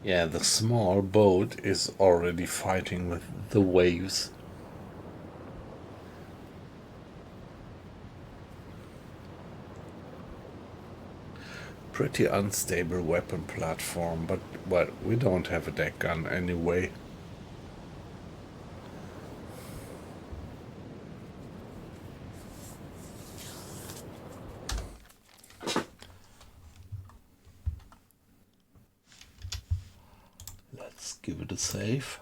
Yeah, the small boat is already fighting with the waves. Pretty unstable weapon platform, but well, we don't have a deck gun anyway. Let's give it a save.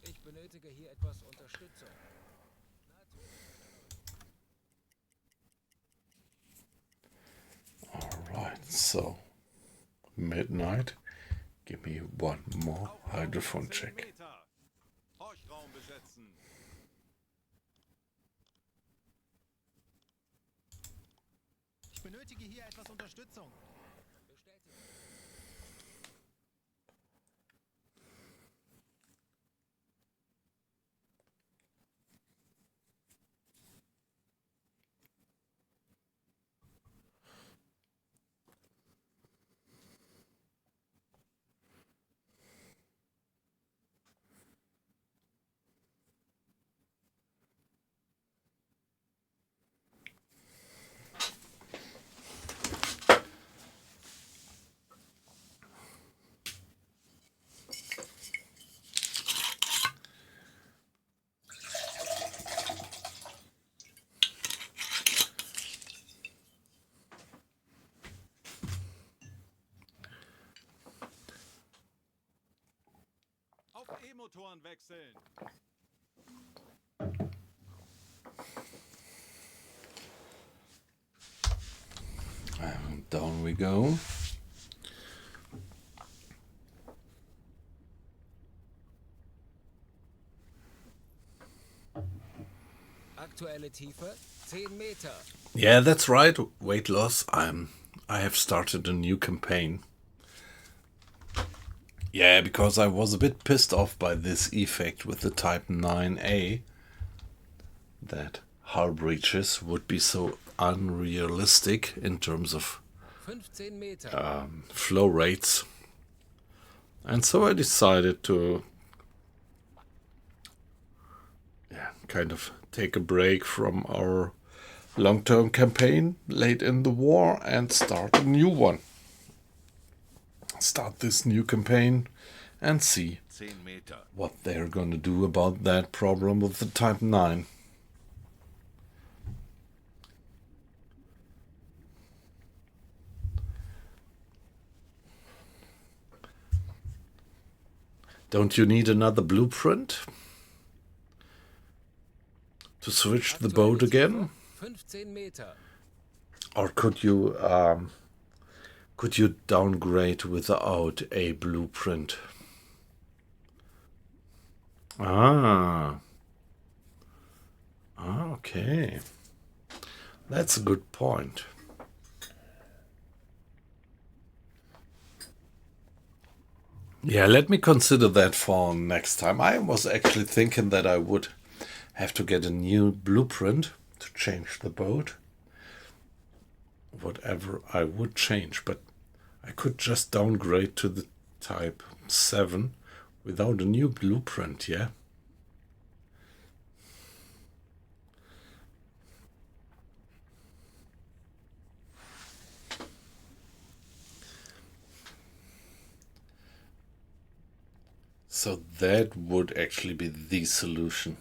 Ich benötige hier etwas Unterstützung. Alright, so midnight. Give me one more hydrophone 10 check. Meter. Horchraum besetzen. Ich benötige hier etwas Unterstützung. Bestätigt. Auf E-Motoren wechseln. we go. Aktuelle Tiefe 10 Meter. Yeah, that's right. Weight loss. I have started a new campaign. Yeah, because I was a bit pissed off by this effect with the Type 9A, that hull breaches would be so unrealistic in terms of 15 Meter. flow rates. And so I decided to kind of take a break from our long-term campaign late in the war and start a new one. Start this new campaign and see 10 Meter. what they're going to do about that problem with the Type 9. Don't you need another blueprint to switch the boat again? 15 Meter. Or could you downgrade without a blueprint? Okay. That's a good point. Yeah, let me consider that for next time. I was actually thinking that I would have to get a new blueprint to change the boat. Whatever I would change, but I could just downgrade to the Type 7 without a new blueprint, yeah? So that would actually be the solution.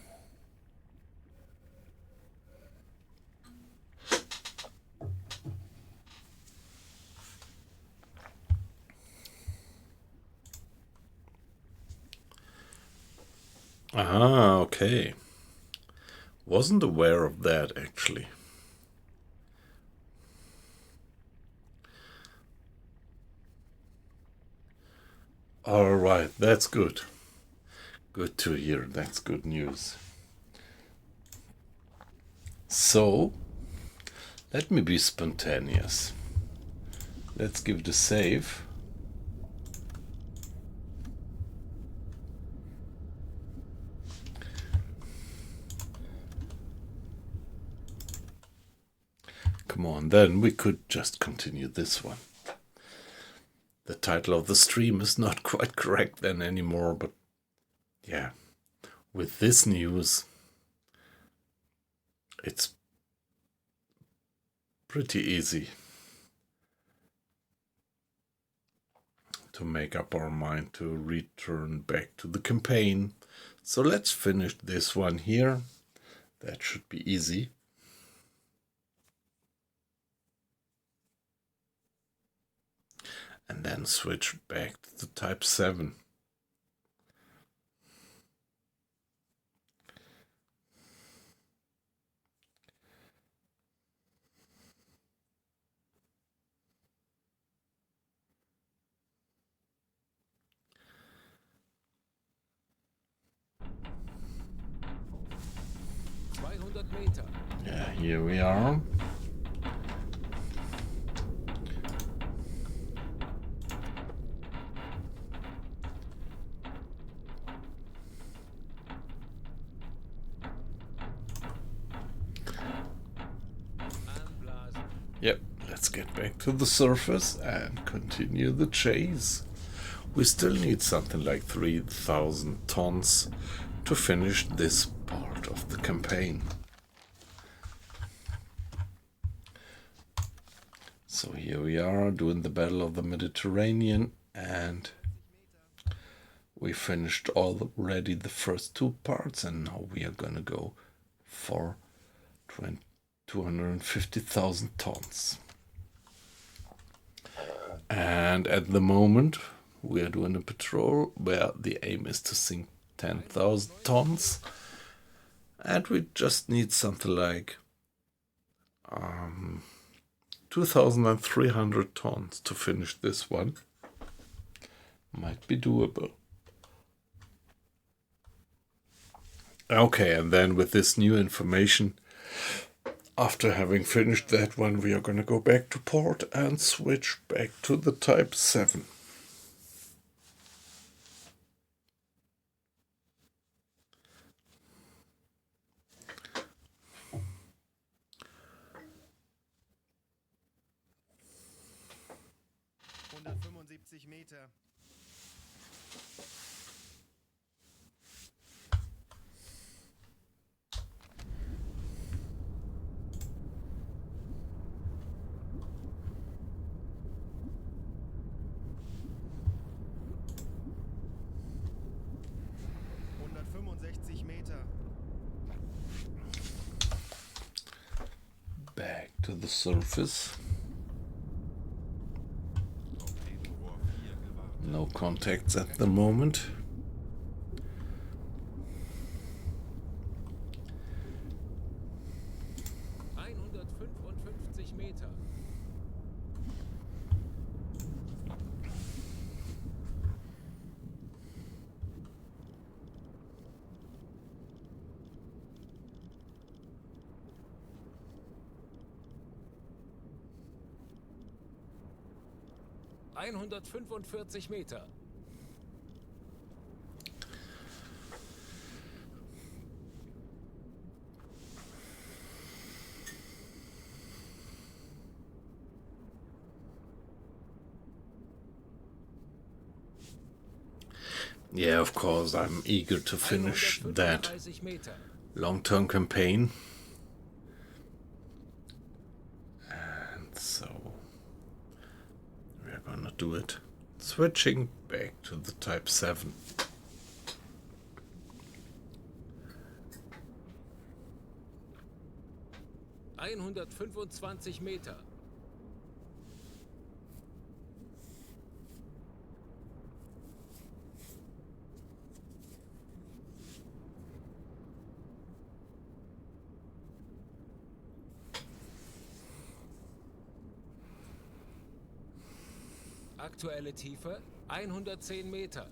Okay. Wasn't aware of that, actually. All right, that's good. Good to hear. That's good news. So, let me be spontaneous. Let's give it a save. Come on, then we could just continue this one. The title of the stream is not quite correct then anymore, but yeah, with this news, it's pretty easy to make up our mind to return back to the campaign. So let's finish this one here. That should be easy. And then switch back to the Type 7. Meter. Yeah, here we are. Yep, let's get back to the surface and continue the chase. We still need something like 3,000 tons to finish this part of the campaign. So here we are doing the Battle of the Mediterranean, and we finished already the first two parts, and now we are gonna go for 250,000 tons. And at the moment we are doing a patrol where the aim is to sink 10,000 tons, and we just need something like 2,300 tons to finish this one. Might be doable. Okay, and then with this new information, after having finished that one, we are going to go back to port and switch back to the Type 7. Meter. Meter. Back to the surface. No contacts at the moment. Meter. Meter. Yeah, of course, I'm eager to finish that Meter. long-term campaign. And so we're gonna do it. Switching back to the Type 7. Meter. 'Aktuelle Tiefe 110 Meter.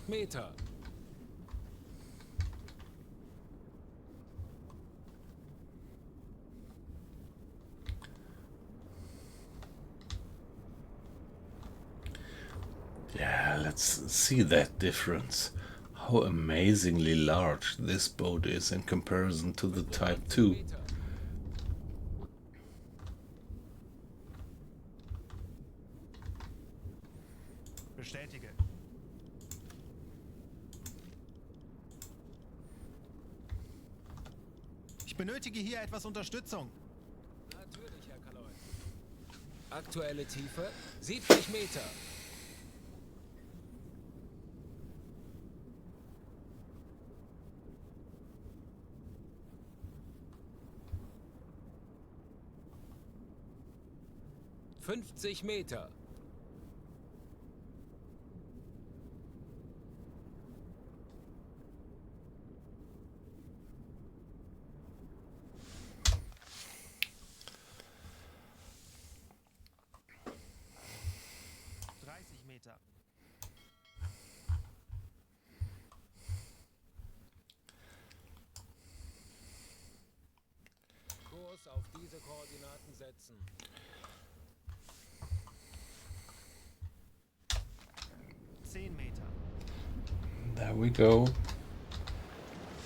Meter. Yeah, let's see that difference. How amazingly large this boat is in comparison to the Type 2. Bestätige. Ich benötige hier etwas Unterstützung. Natürlich, Herr Kaloi. Aktuelle Tiefe 70 Meter. Meter. Meter. Kurs auf diese Koordinaten setzen. 10 Meter. There we go.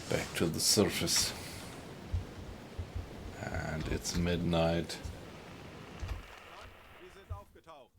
Back to the surface. And it's midnight. Wir sind aufgetaucht.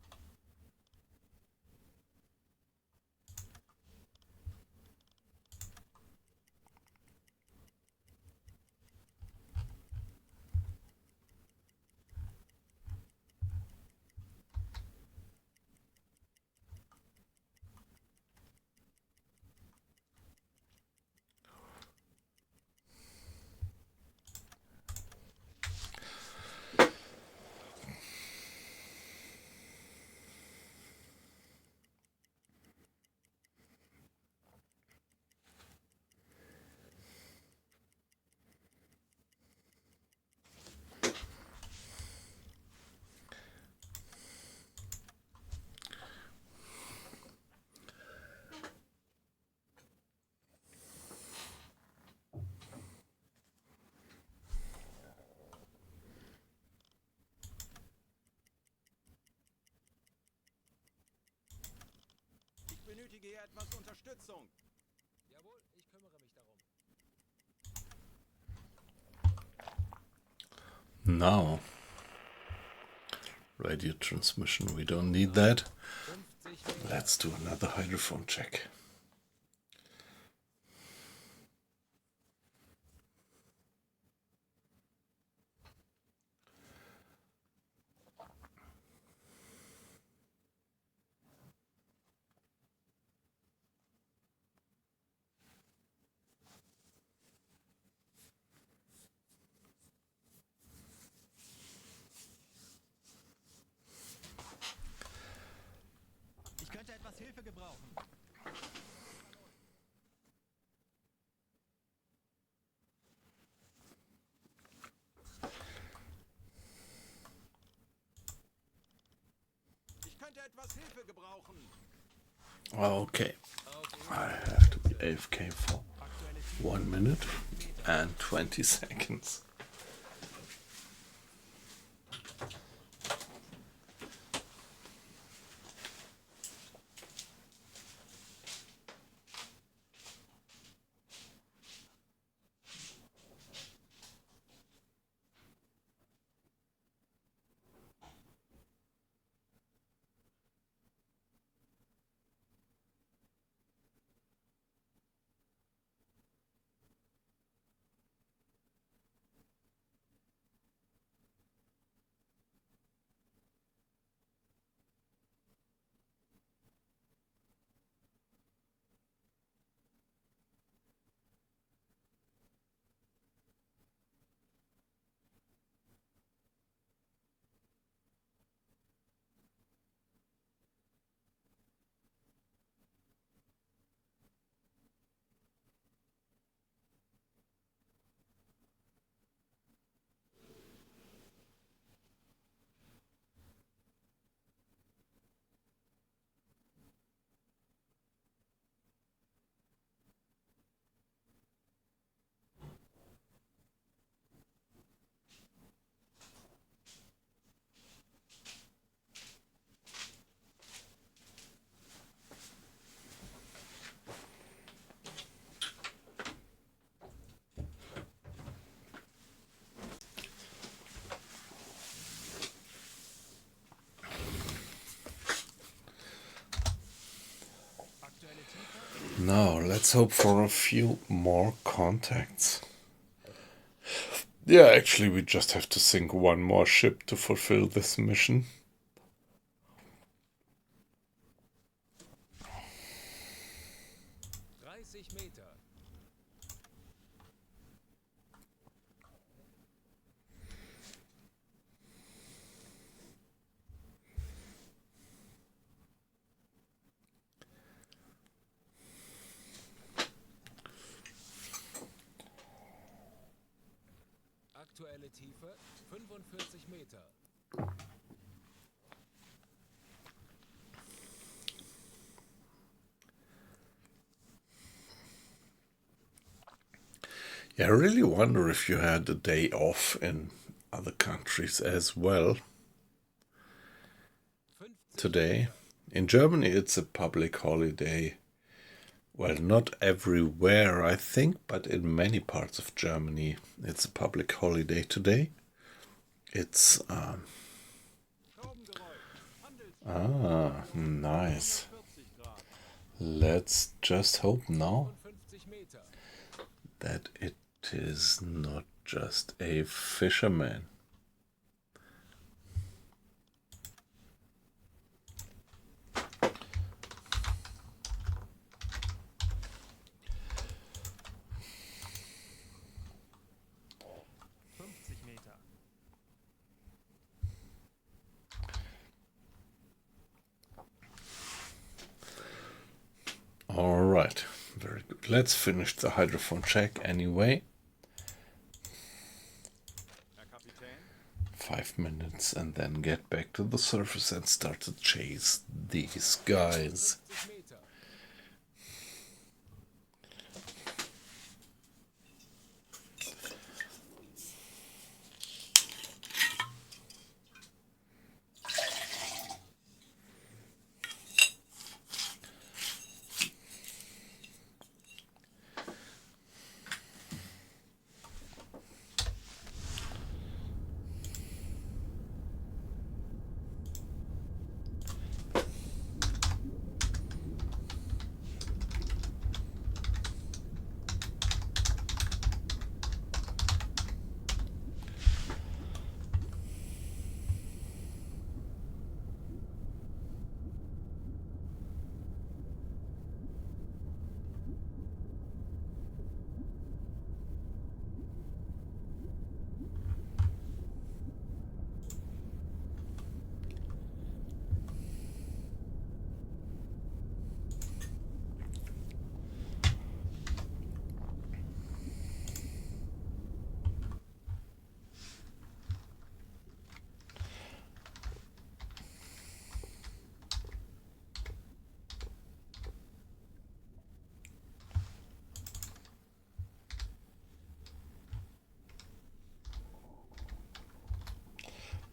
benötige hier etwas Unterstützung. Jawohl, ich kümmere mich darum. Now, radio transmission, we don't need that. 50 Meter. Let's do another hydrophone check. Ich könnte etwas Hilfe gebrauchen. Ich könnte etwas Hilfe gebrauchen. Okay, I have to be AFK for 1 minute and 20 seconds. Now, let's hope for a few more contacts. Yeah, actually, we just have to sink one more ship to fulfill this mission. Meter. Aktuelle Tiefe 45 Meter. Yeah, I really wonder if you had a day off in other countries as well. 50 Today, in Germany, it's a public holiday. Well, not everywhere, I think, but in many parts of Germany, it's a public holiday today. It's nice. 40 Grad. Let's just hope now 55 Meter. that it is not just a fisherman. Meter. All right, very good. Let's finish the hydrophone check anyway. Herr Kapitän, 5 minutes and then get back to the surface and start to chase these guys. 50 Meter.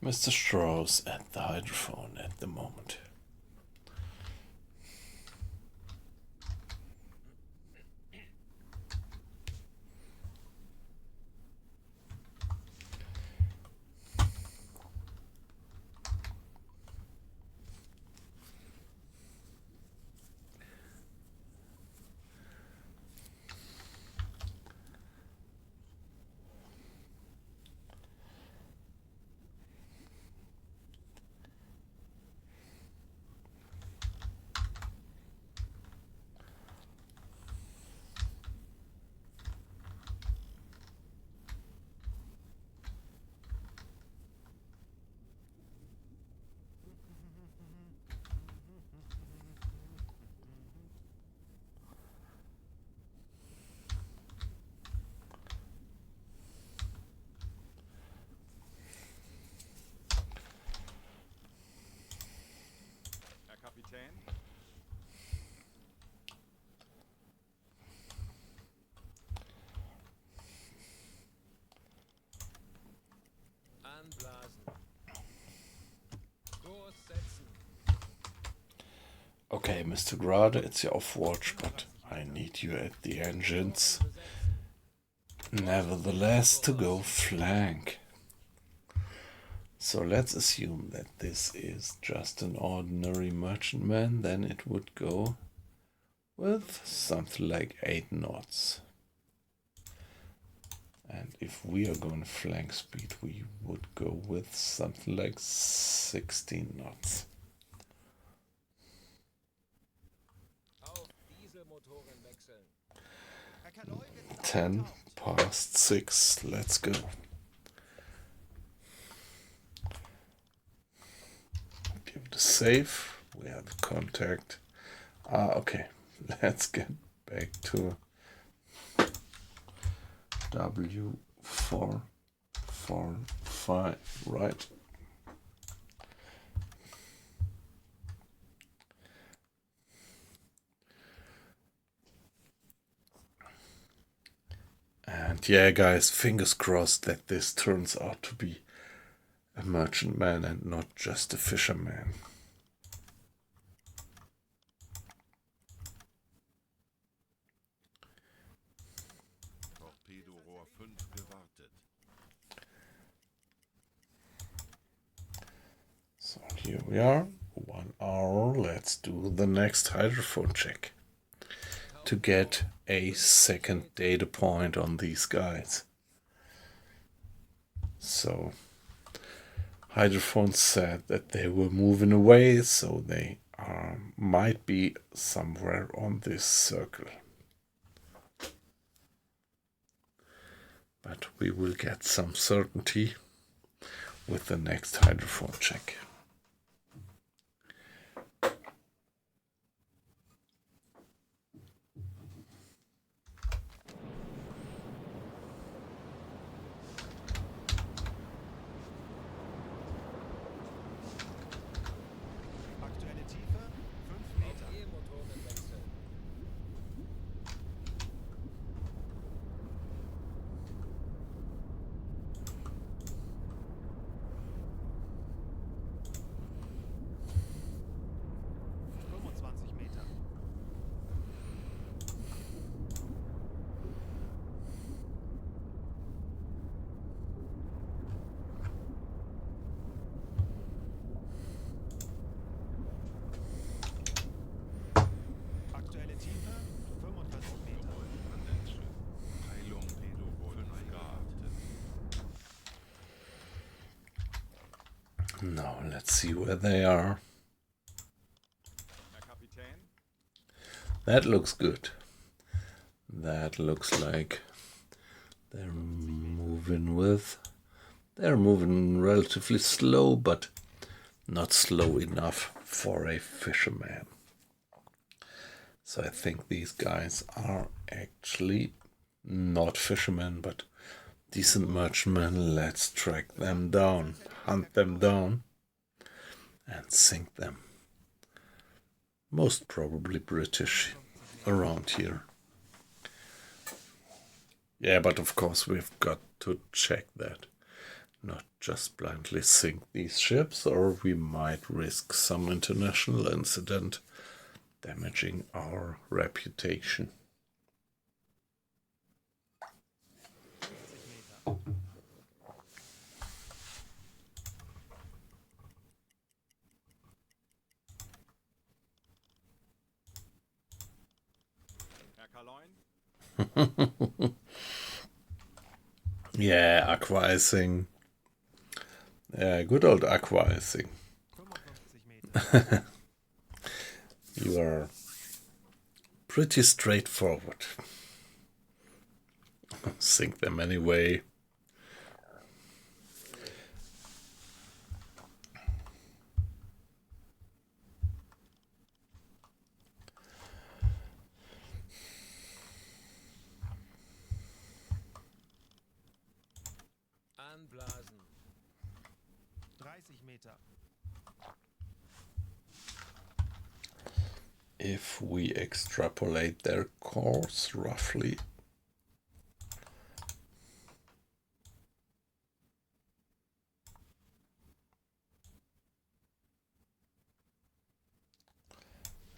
Mr. Strauss at the hydrophone at the moment. Herr Kapitän. Anblasen. Kurs setzen. Okay, Mr. Grade, it's your off watch, but I need you at the engines. Nevertheless, to go flank. So let's assume that this is just an ordinary merchantman, then it would go with something like 8 knots. And if we are going flank speed, we would go with something like 16 knots. Auf Dieselmotoren wechseln. 10 past 6, let's go. Give it a save, we have contact. Okay, let's get back to W445, right? And yeah, guys, fingers crossed that this turns out to be a merchantman and not just a fisherman. Torpedorohr 5 gewartet. So here we are, 1 hour. Let's do the next hydrophone check to get a second data point on these guys. So hydrophone said that they were moving away, so they might be somewhere on this circle. But we will get some certainty with the next hydrophone check. Aktuelle Tiefe 5 Meter. E-Motoren wechseln. Meter. Aktuelle Tiefe 45 Meter. Heilung Pedorohr 5 gewartet. Now let's see where they are. Herr Kapitän. That looks good. That looks like they're moving relatively slow, but not slow enough for a fisherman. So I think these guys are actually not fishermen, but decent merchantmen. Let's track them down, hunt them down, and sink them. Most probably British around here. Yeah, but of course we've got to check that. not just blindly sink these ships, or we might risk some international incident damaging our reputation. Herr Kaloin? Yeah, aqua icing. Yeah, good old aqua icing. 55 Meter. You are pretty straightforward. Sink them anyway. Anblasen. 30 Meter. If we extrapolate their course roughly,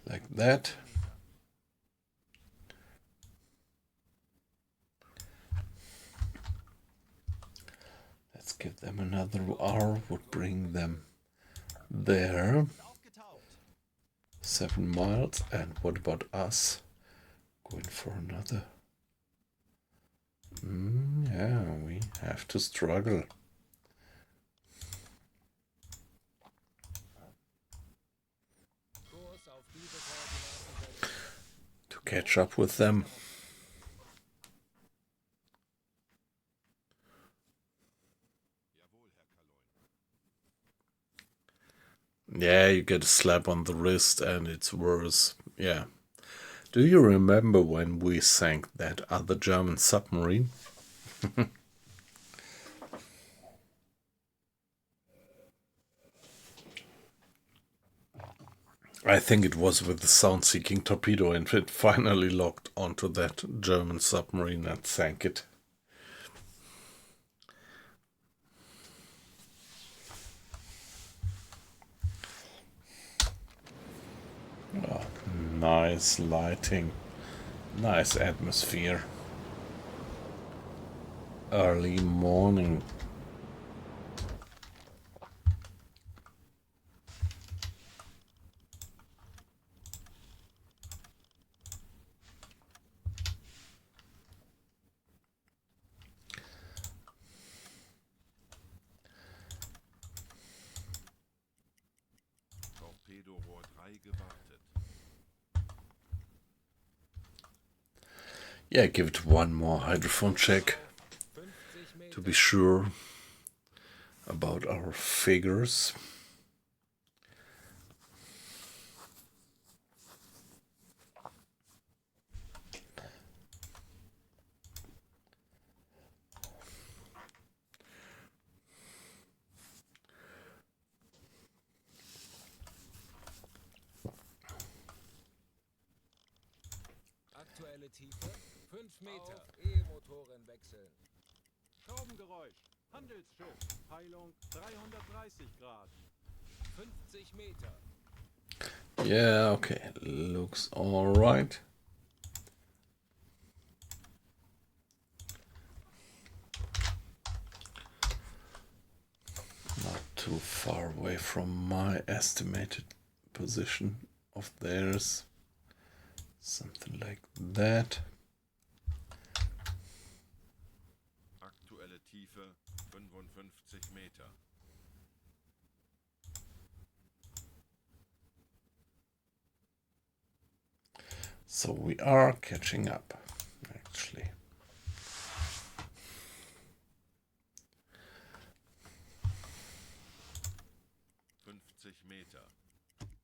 like that, let's give them another hour, would bring them there. Aufgetaucht. 7 miles. And what about us? Going for another? Yeah, we have to struggle Kurs auf diese Koordinaten setzen. to catch up with them. Yeah, you get a slap on the wrist and it's worse. Yeah. Do you remember when we sank that other German submarine? I think it was with the sound-seeking torpedo, and it finally locked onto that German submarine and sank it. Oh, nice lighting, nice atmosphere. Early morning. Torpedorohr 3 gewartet. Yeah, give it one more hydrophone check 50 to Meter. be sure about our figures. Aktuelle Tiefe 5 Meter. E-Motoren wechseln. Schraubengeräusch. Handelsschiff. Peilung 330 Grad. 50 Meter. Yeah, okay, looks alright. Not too far away from my estimated position of theirs. Something like that. Aktuelle Tiefe 55 Meter. So we are catching up, actually. Meter.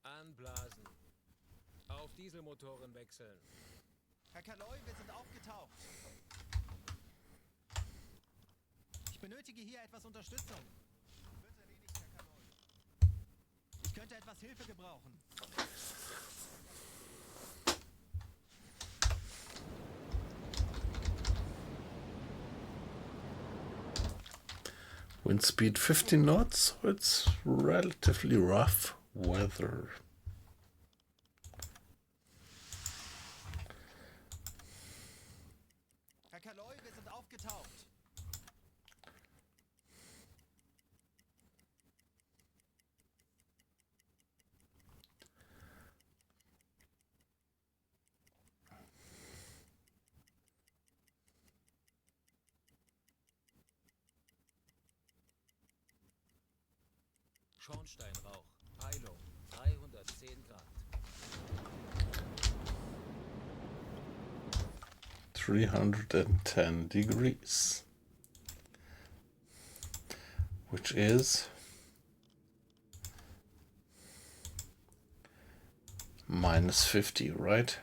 Anblasen. Auf Dieselmotoren wechseln. Herr Kaloi, wir sind aufgetaucht. Ich benötige hier etwas Unterstützung. Wird erledigt, Herr Kaloi. Ich könnte etwas Hilfe gebrauchen. Wind speed 15 knots, so it's relatively rough weather. Herr Kaloi, wir sind aufgetaucht. Schornsteinrauch. Peilung 310 Grad. 310 degrees, which is minus 50, right?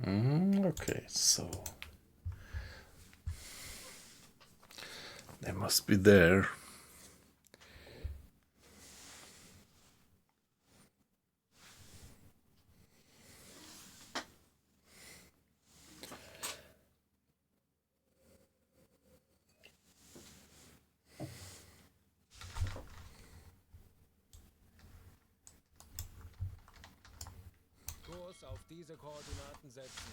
Okay, so they must be there. Kurs auf diese Koordinaten setzen.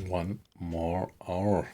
One more hour.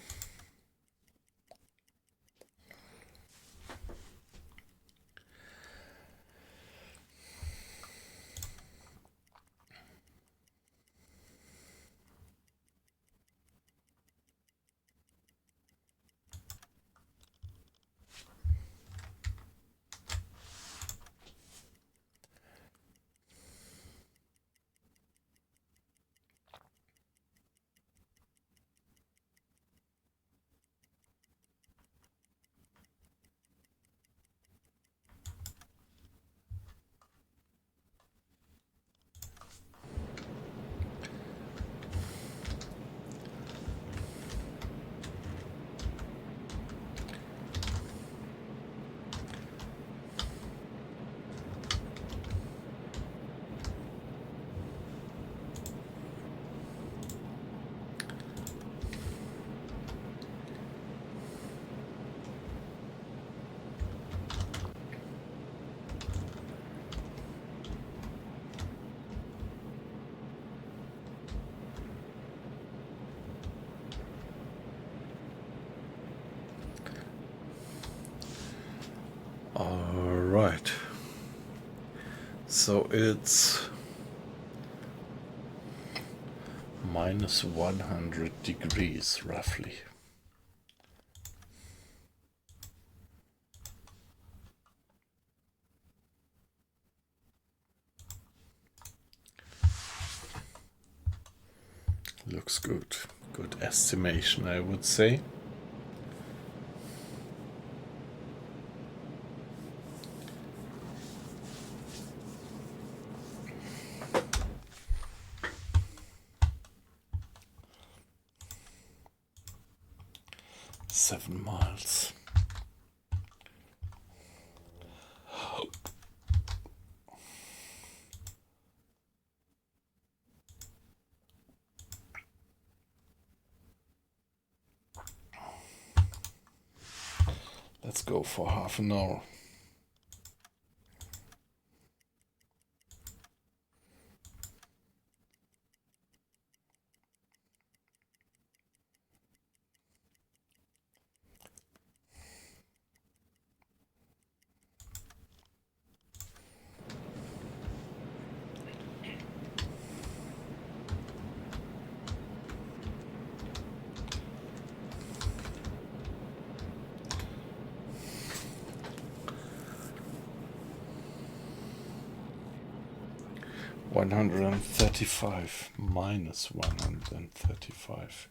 All right. So it's minus 100 degrees roughly. Looks good. Good estimation, I would say. Seven miles. Let's go for half an hour. -135. 135.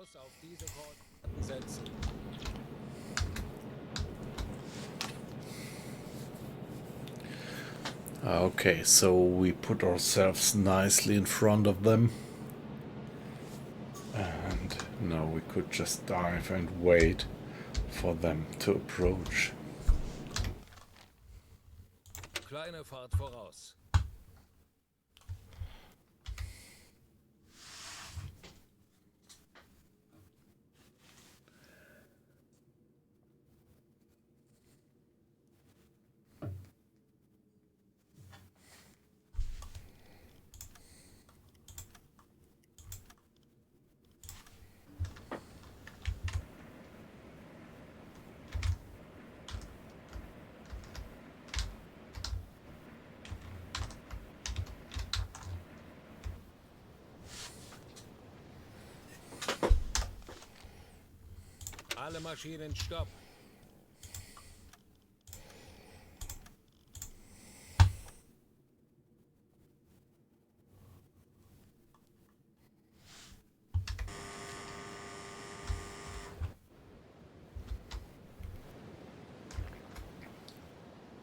Kurs auf diese Koordinaten setzen. Okay, so we put ourselves nicely in front of them. And now we could just dive and wait for them to approach. Kleine Fahrt voraus. Alle Maschinen stopp.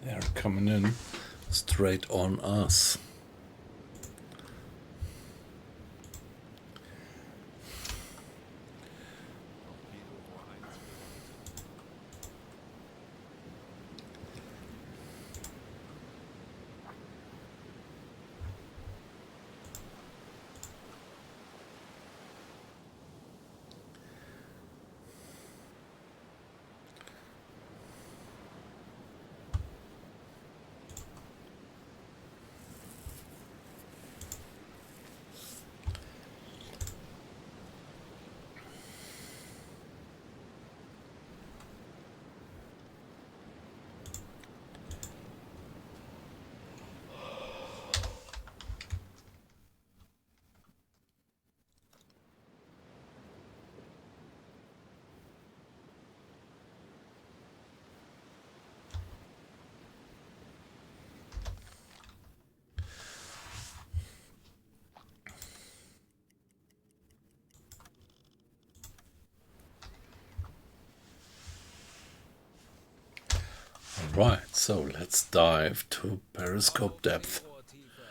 They're coming in straight on us. Right, so let's dive to periscope depth. Ohrtiefe.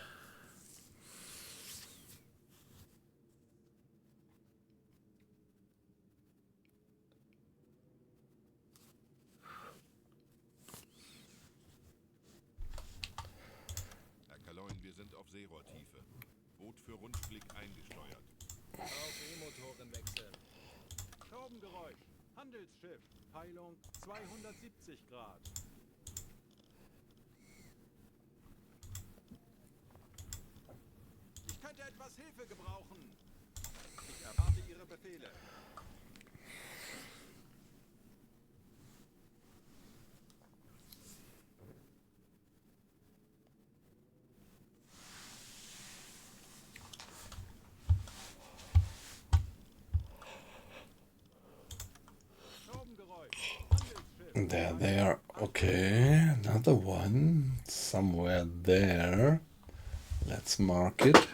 Herr Kaloin, wir sind auf Seerohrtiefe. Boot für Rundblick eingesteuert. Auf E-Motoren wechseln. Schraubengeräusch. Handelsschiff. Peilung 270 Grad. Ich könnte etwas Hilfe gebrauchen. Ich erwarte Ihre Befehle. Schraubengeräusch. Handelsschiff. There they are. Okay, another one somewhere there. Let's mark it.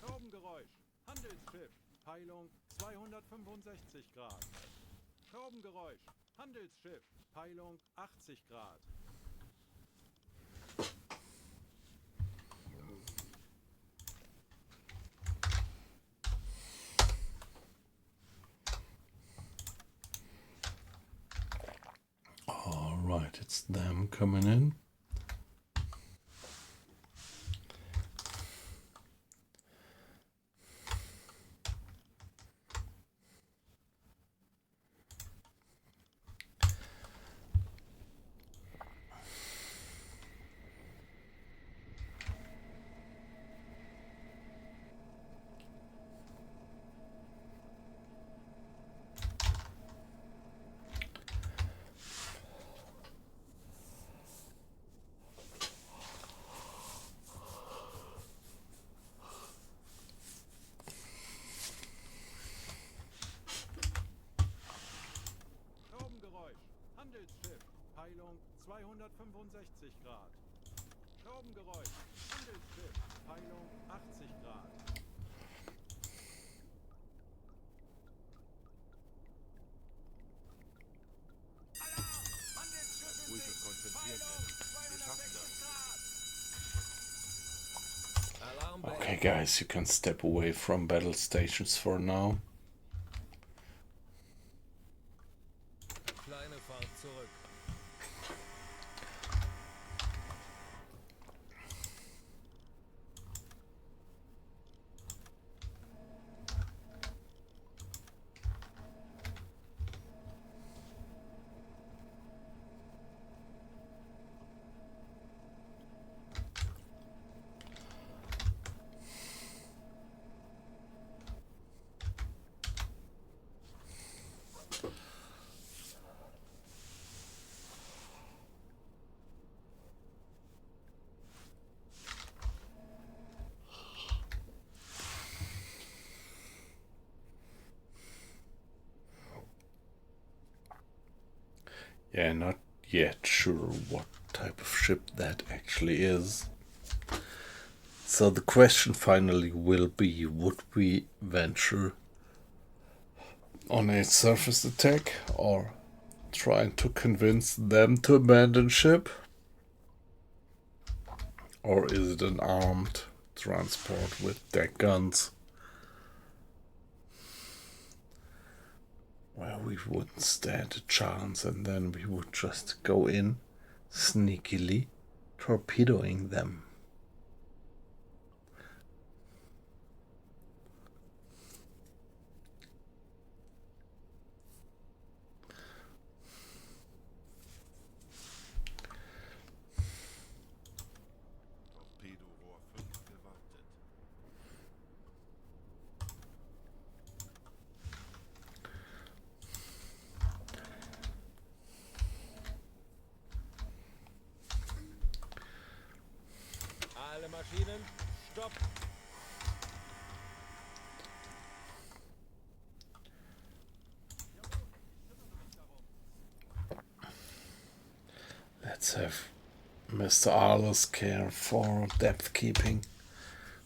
Schraubengeräusch. Handelsschiff. Peilung 265 Grad. Schraubengeräusch. Handelsschiff. Peilung 80 Grad. All right, it's them coming in. 265 Grad. Schraubengeräusch. Handelsschiff. Peilung 80 Grad. Ruhig und konzentriert werden. Wir schaffen das. Alarm Okay, guys, you can step away from battle stations for now. Kleine Fahrt zurück. Yeah, not yet sure what type of ship that actually is. So the question finally will be, would we venture on a surface attack or trying to convince them to abandon ship? Or is it an armed transport with deck guns? Where we wouldn't stand a chance, and then we would just go in sneakily torpedoing them. Torpedorohr 5 gewartet. Alle Maschinen, stopp! Let's have Mr. Arlo's care for depth keeping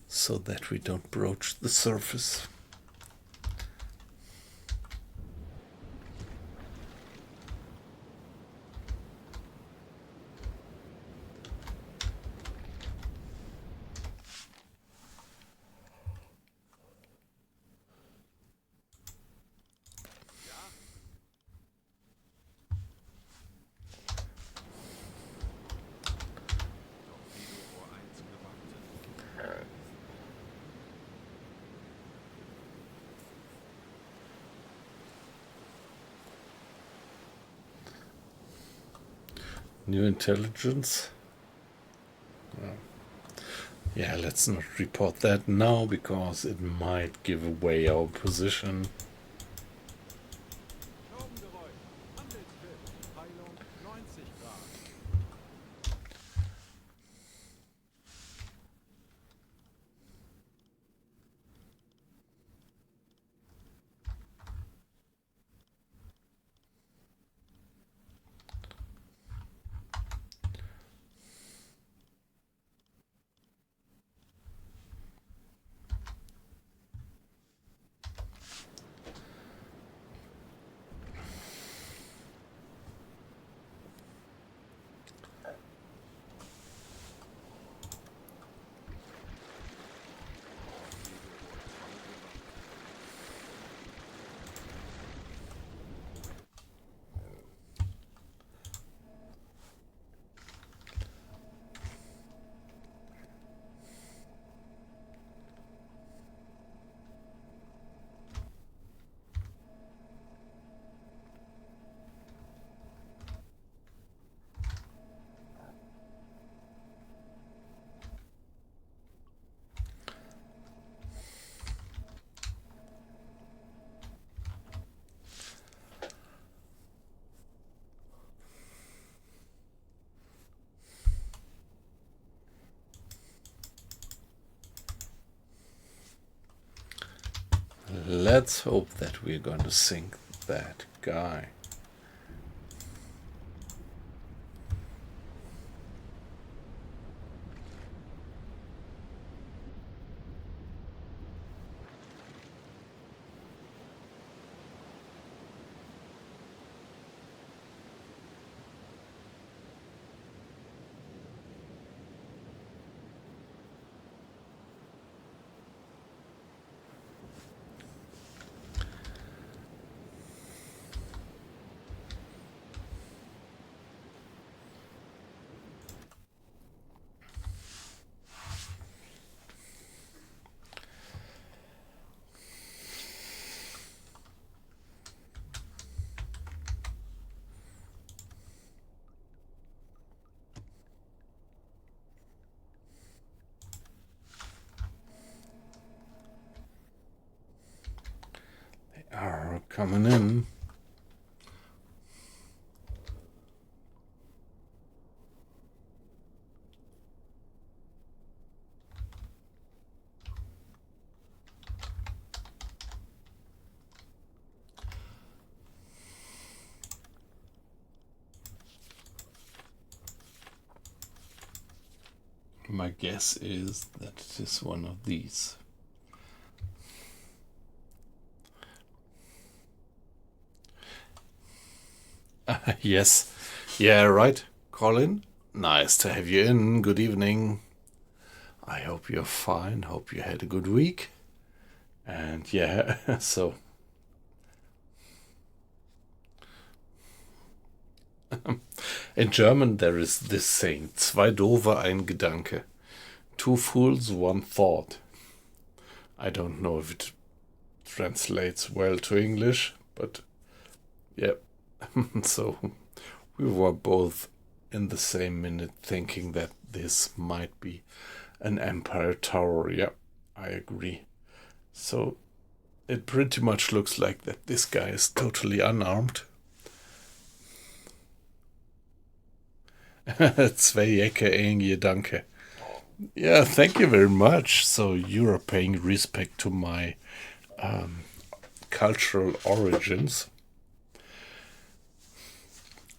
so that we don't broach the surface. Torpedorohr 1 gewartet. New intelligence. Yeah, let's not report that now because it might give away our position. Schraubengeräusch. Handelsschiff. Peilung 90 Grad. Let's hope that we're going to sink that guy. coming in. My guess is that it is one of these. Yes. Yeah, right. Colin, nice to have you in. Good evening. I hope you're fine. Hope you had a good week. And yeah, so in German there is this saying, zwei Dove, ein Gedanke. Two fools, one thought. I don't know if it translates well to English, but yeah. So we were both in the same minute thinking that this might be an Empire Tower. Yeah, I agree. So it pretty much looks like that this guy is totally unarmed. Zwei Ecke, ein Gedanke. Yeah, thank you very much. So you are paying respect to my cultural origins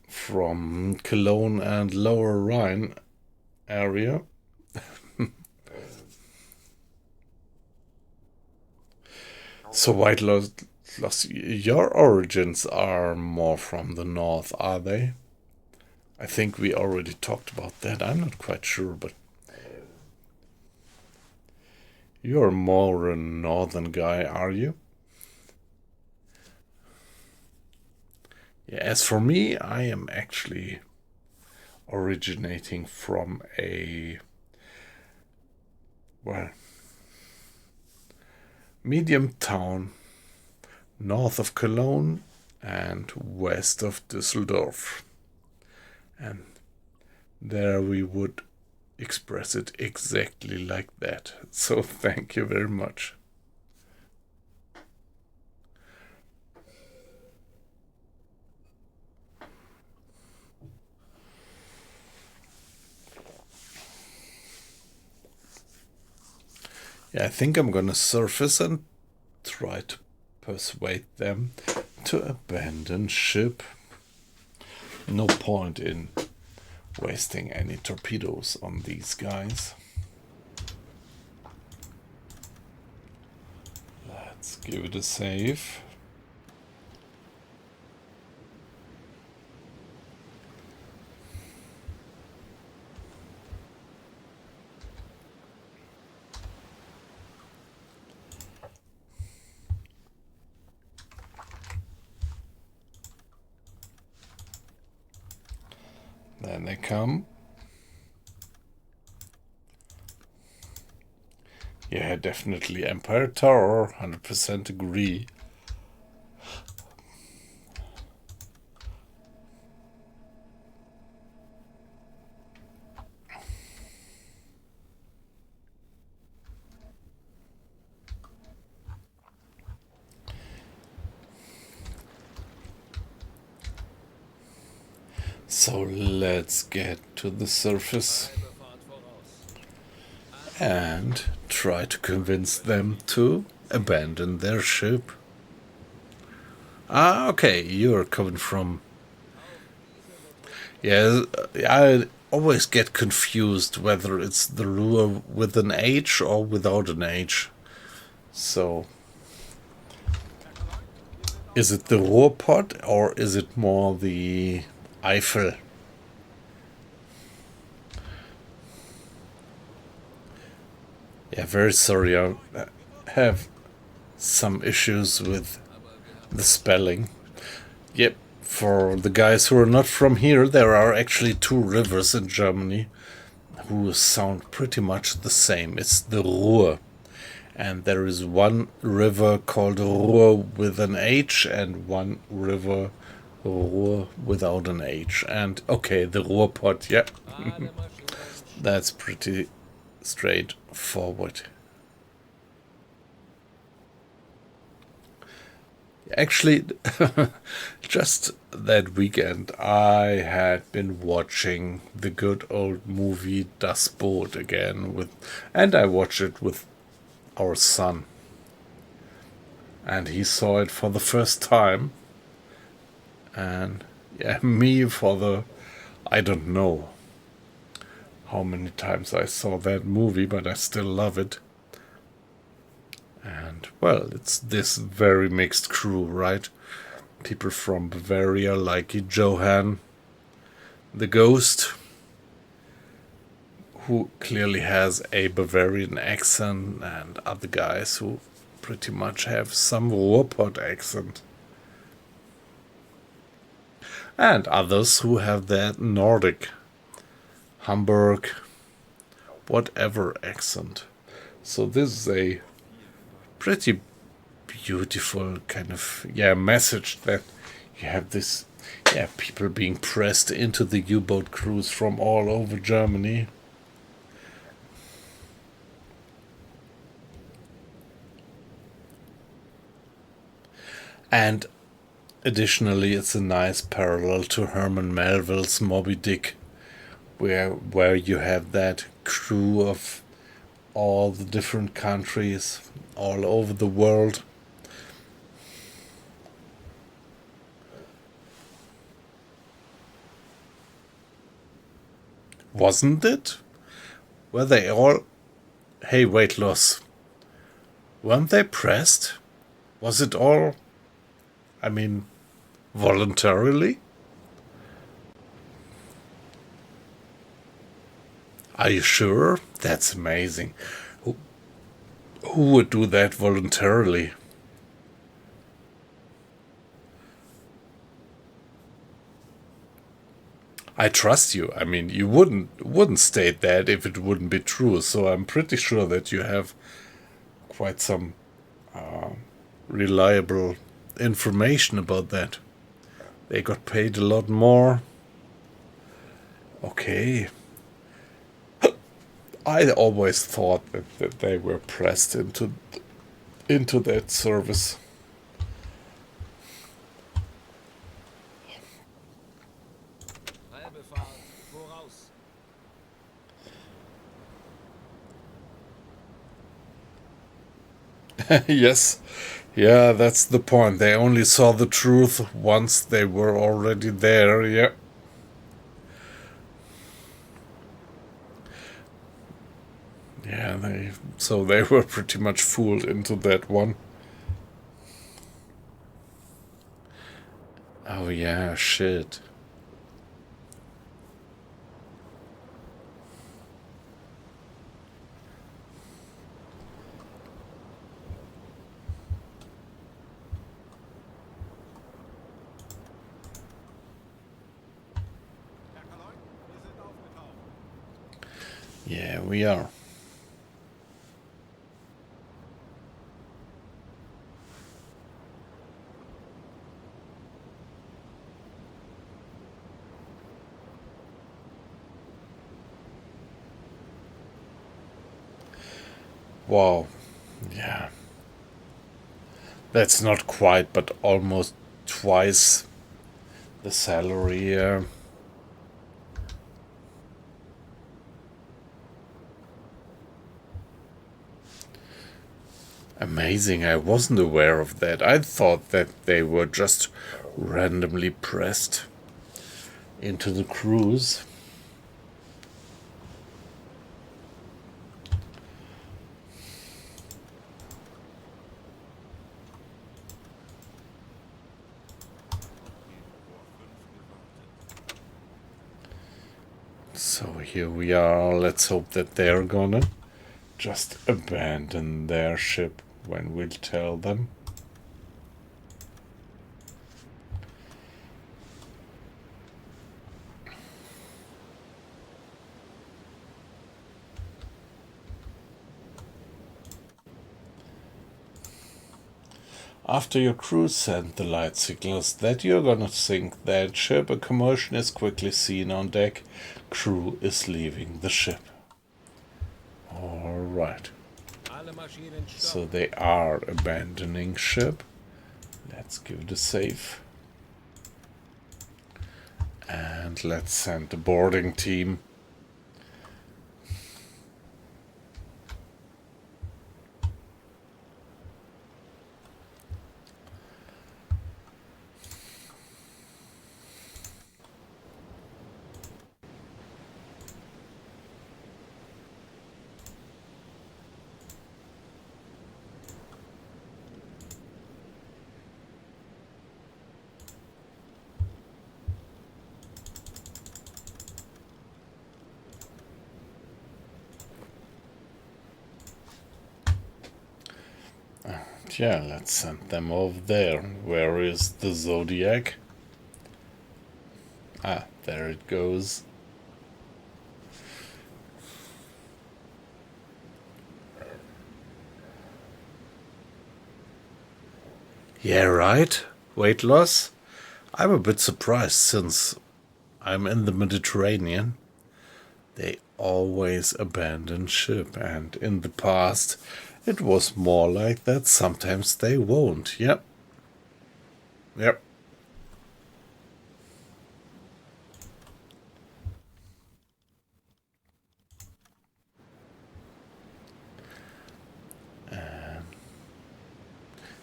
from Cologne and Lower Rhine area. So White Lost, your origins are more from the north, are they? I think we already talked about that. I'm not quite sure, but you're more a northern guy, are you? Yeah, as for me, I am actually originating from a, well, medium town north of Cologne and west of Düsseldorf. And there we would express it exactly like that. So thank you very much. Yeah, I think I'm gonna surface and try to persuade them to abandon ship. No point in wasting any torpedoes on these guys. Let's give it a save. Then they come. Yeah, definitely Empire Tower, 100% agree. So let's get to the surface and try to convince them to abandon their ship. Ah, okay, you're coming from... Yeah, I always get confused whether it's the Ruhr with an H or without an H. So, is it the Ruhrpott or is it more the Eifel? Yeah, very sorry, I have some issues with the spelling. Yep, for the guys who are not from here, there are actually two rivers in Germany who sound pretty much the same. It's the Ruhr. And there is one river called Ruhr with an H and one river Ruhr without an H. And okay, the Ruhrpott, yeah. That's pretty straightforward. Actually, just that weekend, I had been watching the good old movie Das Boot again and I watched it with our son, and he saw it for the first time, and yeah, me for the, I don't know how many times I saw that movie, but I still love it. And well, it's this very mixed crew, right? People from Bavaria like Johann, the ghost, who clearly has a Bavarian accent, and other guys who pretty much have some Ruhrpott accent. And others who have that Nordic, Hamburg, whatever accent. So this is a pretty beautiful kind of message that you have this people being pressed into the U-boat crews from all over Germany. And additionally, it's a nice parallel to Herman Melville's Moby Dick, where you have that crew of all the different countries all over the world. Wasn't it? Were they all... Hey, weight loss. Weren't they pressed? Was it all... I mean, voluntarily? Are you sure? That's amazing. Who would do that voluntarily? I trust you. I mean, you wouldn't state that if it wouldn't be true. So I'm pretty sure that you have quite some reliable information about that. They got paid a lot more. Okay. I always thought that they were pressed into that service. Halbe Fahrt, voraus. Yes. Yeah, that's the point. They only saw the truth once they were already there, yeah. Yeah, so they were pretty much fooled into that one. Oh yeah, shit. Herr Kaloin, wir sind aufgetaucht. Yeah, we are. Wow. Yeah. That's not quite, but almost twice the salary. Amazing. I wasn't aware of that. I thought that they were just randomly pressed into the crews. So here we are. Let's hope that they're gonna just abandon their ship when we'll tell them. After your crew send the light signals that you're gonna sink that ship, a commotion is quickly seen on deck. Crew is leaving the ship. Alright. Alle Maschinen stoppen. So they are abandoning ship. Let's give it a save. And let's send the boarding team. Yeah, let's send them over there. Where is the Zodiac? Ah, there it goes. Yeah, right. Weight loss? I'm a bit surprised since I'm in the Mediterranean. They always abandon ship, and in the past it was more like that. Sometimes they won't. Yep. Yep.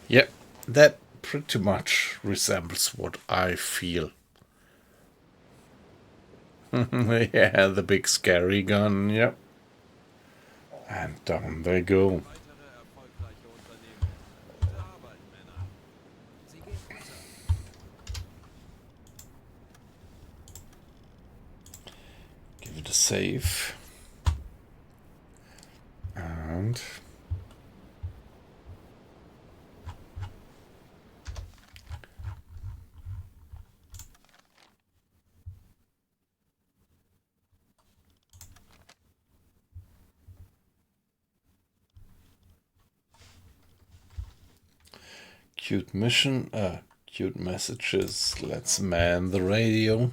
Yep. That pretty much resembles what I feel. Yeah, the big scary gun. Yep. And down they go. Weitere erfolgreiche Unternehmung. Gute Arbeit, Männer. Sie gehen unter. Give it a save. And cute mission, cute messages. Let's man the radio.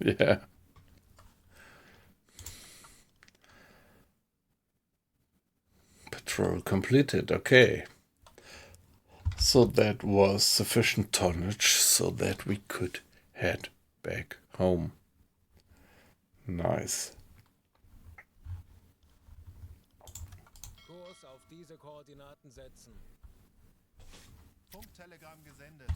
Yeah. Patrol completed. Okay. So that was sufficient tonnage so that we could head back home. Nice. Kurs auf diese Koordinaten setzen. Funktelegramm gesendet.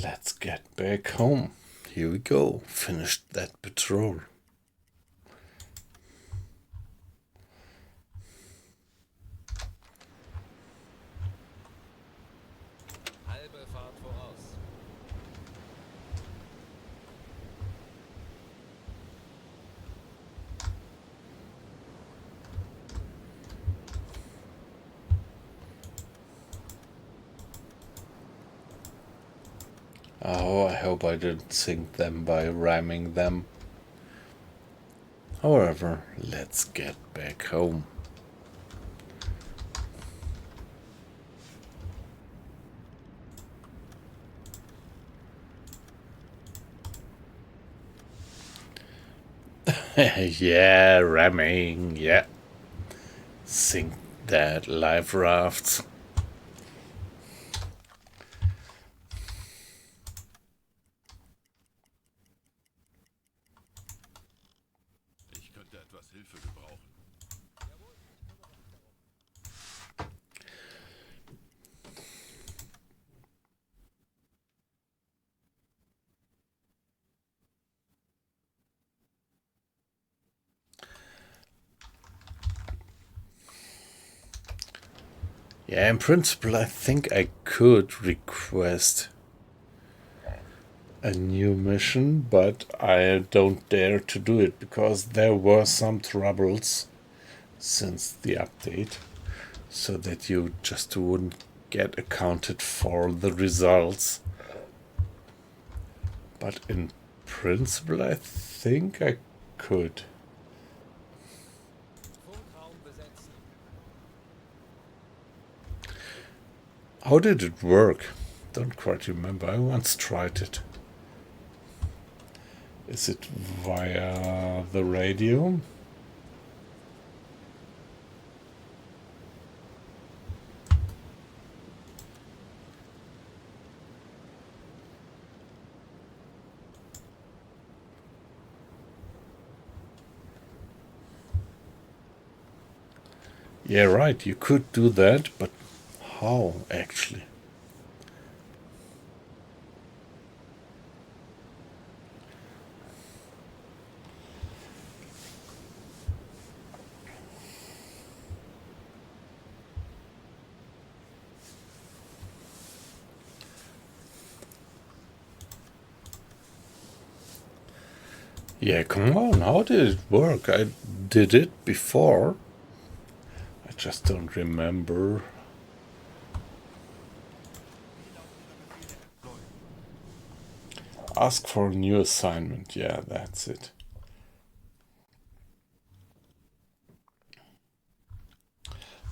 Let's get back home. Here we go. Finished that patrol. Halbe Fahrt voraus. Oh, I hope I didn't sink them by ramming them. However, let's get back home. Yeah, ramming, yeah. Sink that life rafts. Ich könnte etwas Hilfe gebrauchen. Yeah, in principle, I think I could request a new mission, but I don't dare to do it because there were some troubles since the update, so that you just wouldn't get accounted for the results. But in principle, I think I could. Funkraum besetzen. How did it work? Don't quite remember. I once tried it. Is it via the radio? Yeah, right, you could do that, but how actually? Yeah, come on, how did it work? I did it before. I just don't remember. Ask for a new assignment. Yeah, that's it.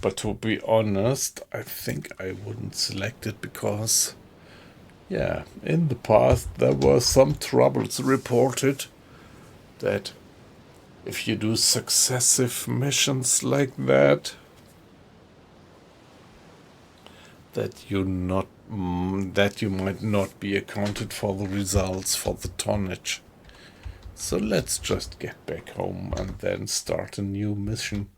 But to be honest, I think I wouldn't select it because, yeah, in the past there were some troubles reported that if you do successive missions like that, that you might not be accounted for the results for the tonnage. So let's just get back home and then start a new mission.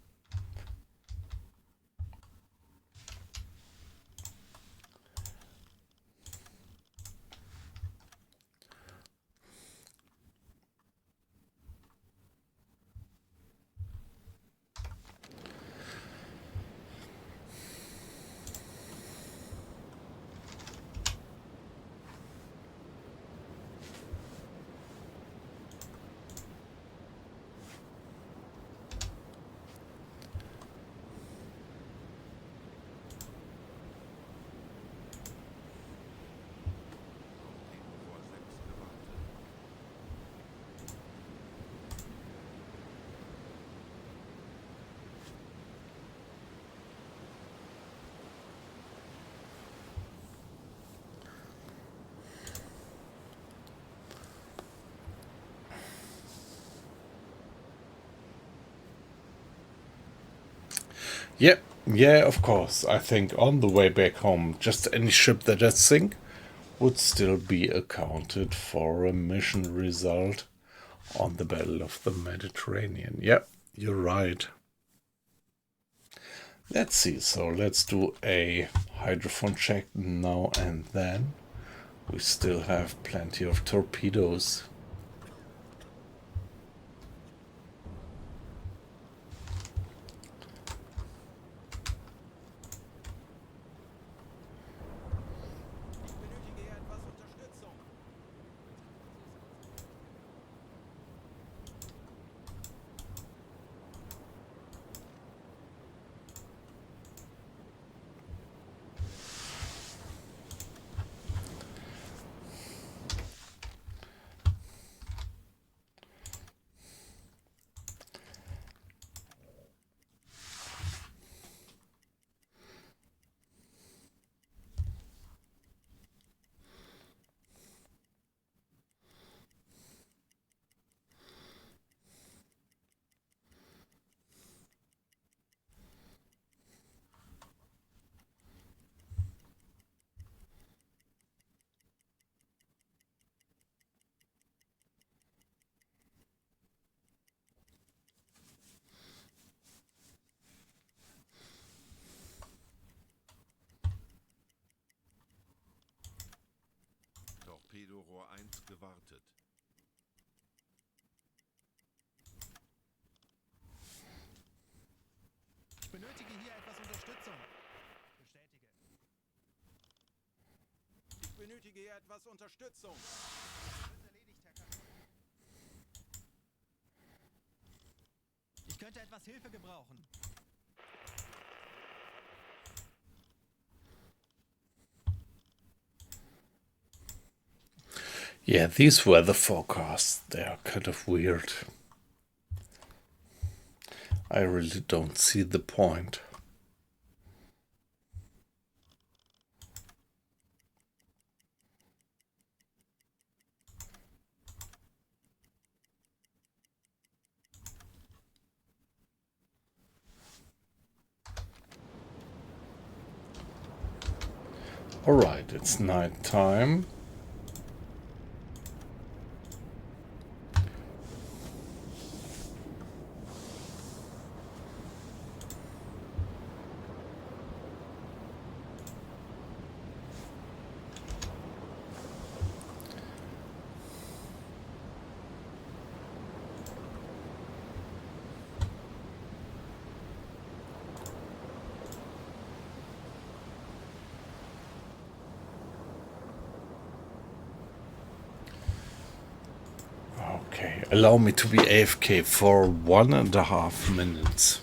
Vor Sept gewartet. Yep, yeah, of course. I think on the way back home, just any ship that I sink would still be accounted for a mission result on the Battle of the Mediterranean. Yep, you're right. Let's see, so let's do a hydrophone check now and then. We still have plenty of torpedoes. Ich benötige hier etwas Unterstützung. Torpedorohr 1 gewartet. Ich benötige hier etwas Unterstützung. Ich benötige hier etwas Unterstützung. Wird erledigt, Herr Kapitän. Ich könnte etwas Hilfe gebrauchen. Yeah, these weather forecasts, they are kind of weird. I really don't see the point. Alright, it's night time. Okay, allow me to be AFK for 1.5 minutes.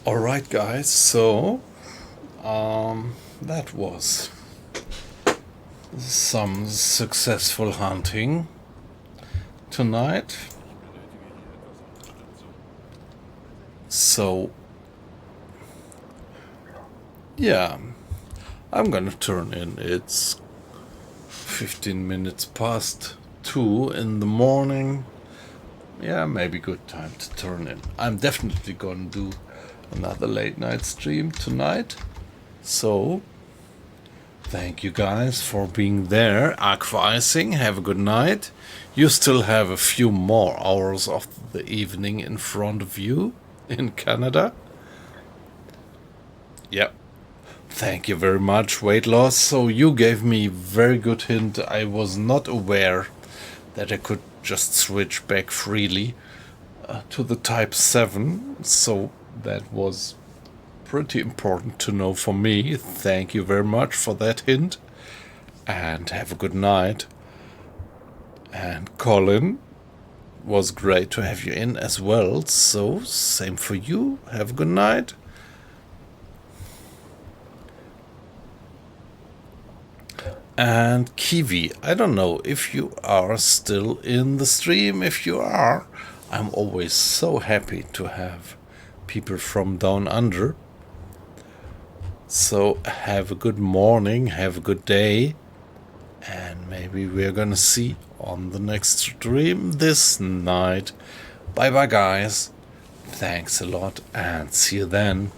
Alright guys, so that was some successful hunting tonight. So yeah, I'm gonna turn in. It's 15 minutes past 2 in the morning. Yeah, maybe good time to turn in. I'm definitely gonna do another late night stream tonight. So thank you guys for being there. Aquicing, have a good night. You still have a few more hours of the evening in front of you in Canada. Yep. Thank you very much, weight loss. So you gave me very good hint. I was not aware that I could just switch back freely to the Type 7. So that was pretty important to know for me. Thank you very much for that hint. And have a good night. And Colin, was great to have you in as well. So, same for you. Have a good night. And Kiwi, I don't know if you are still in the stream. If you are, I'm always so happy to have people from down under. So have a good morning, have a good day, and maybe we're gonna see on the next stream this night. Bye bye guys, thanks a lot and see you then.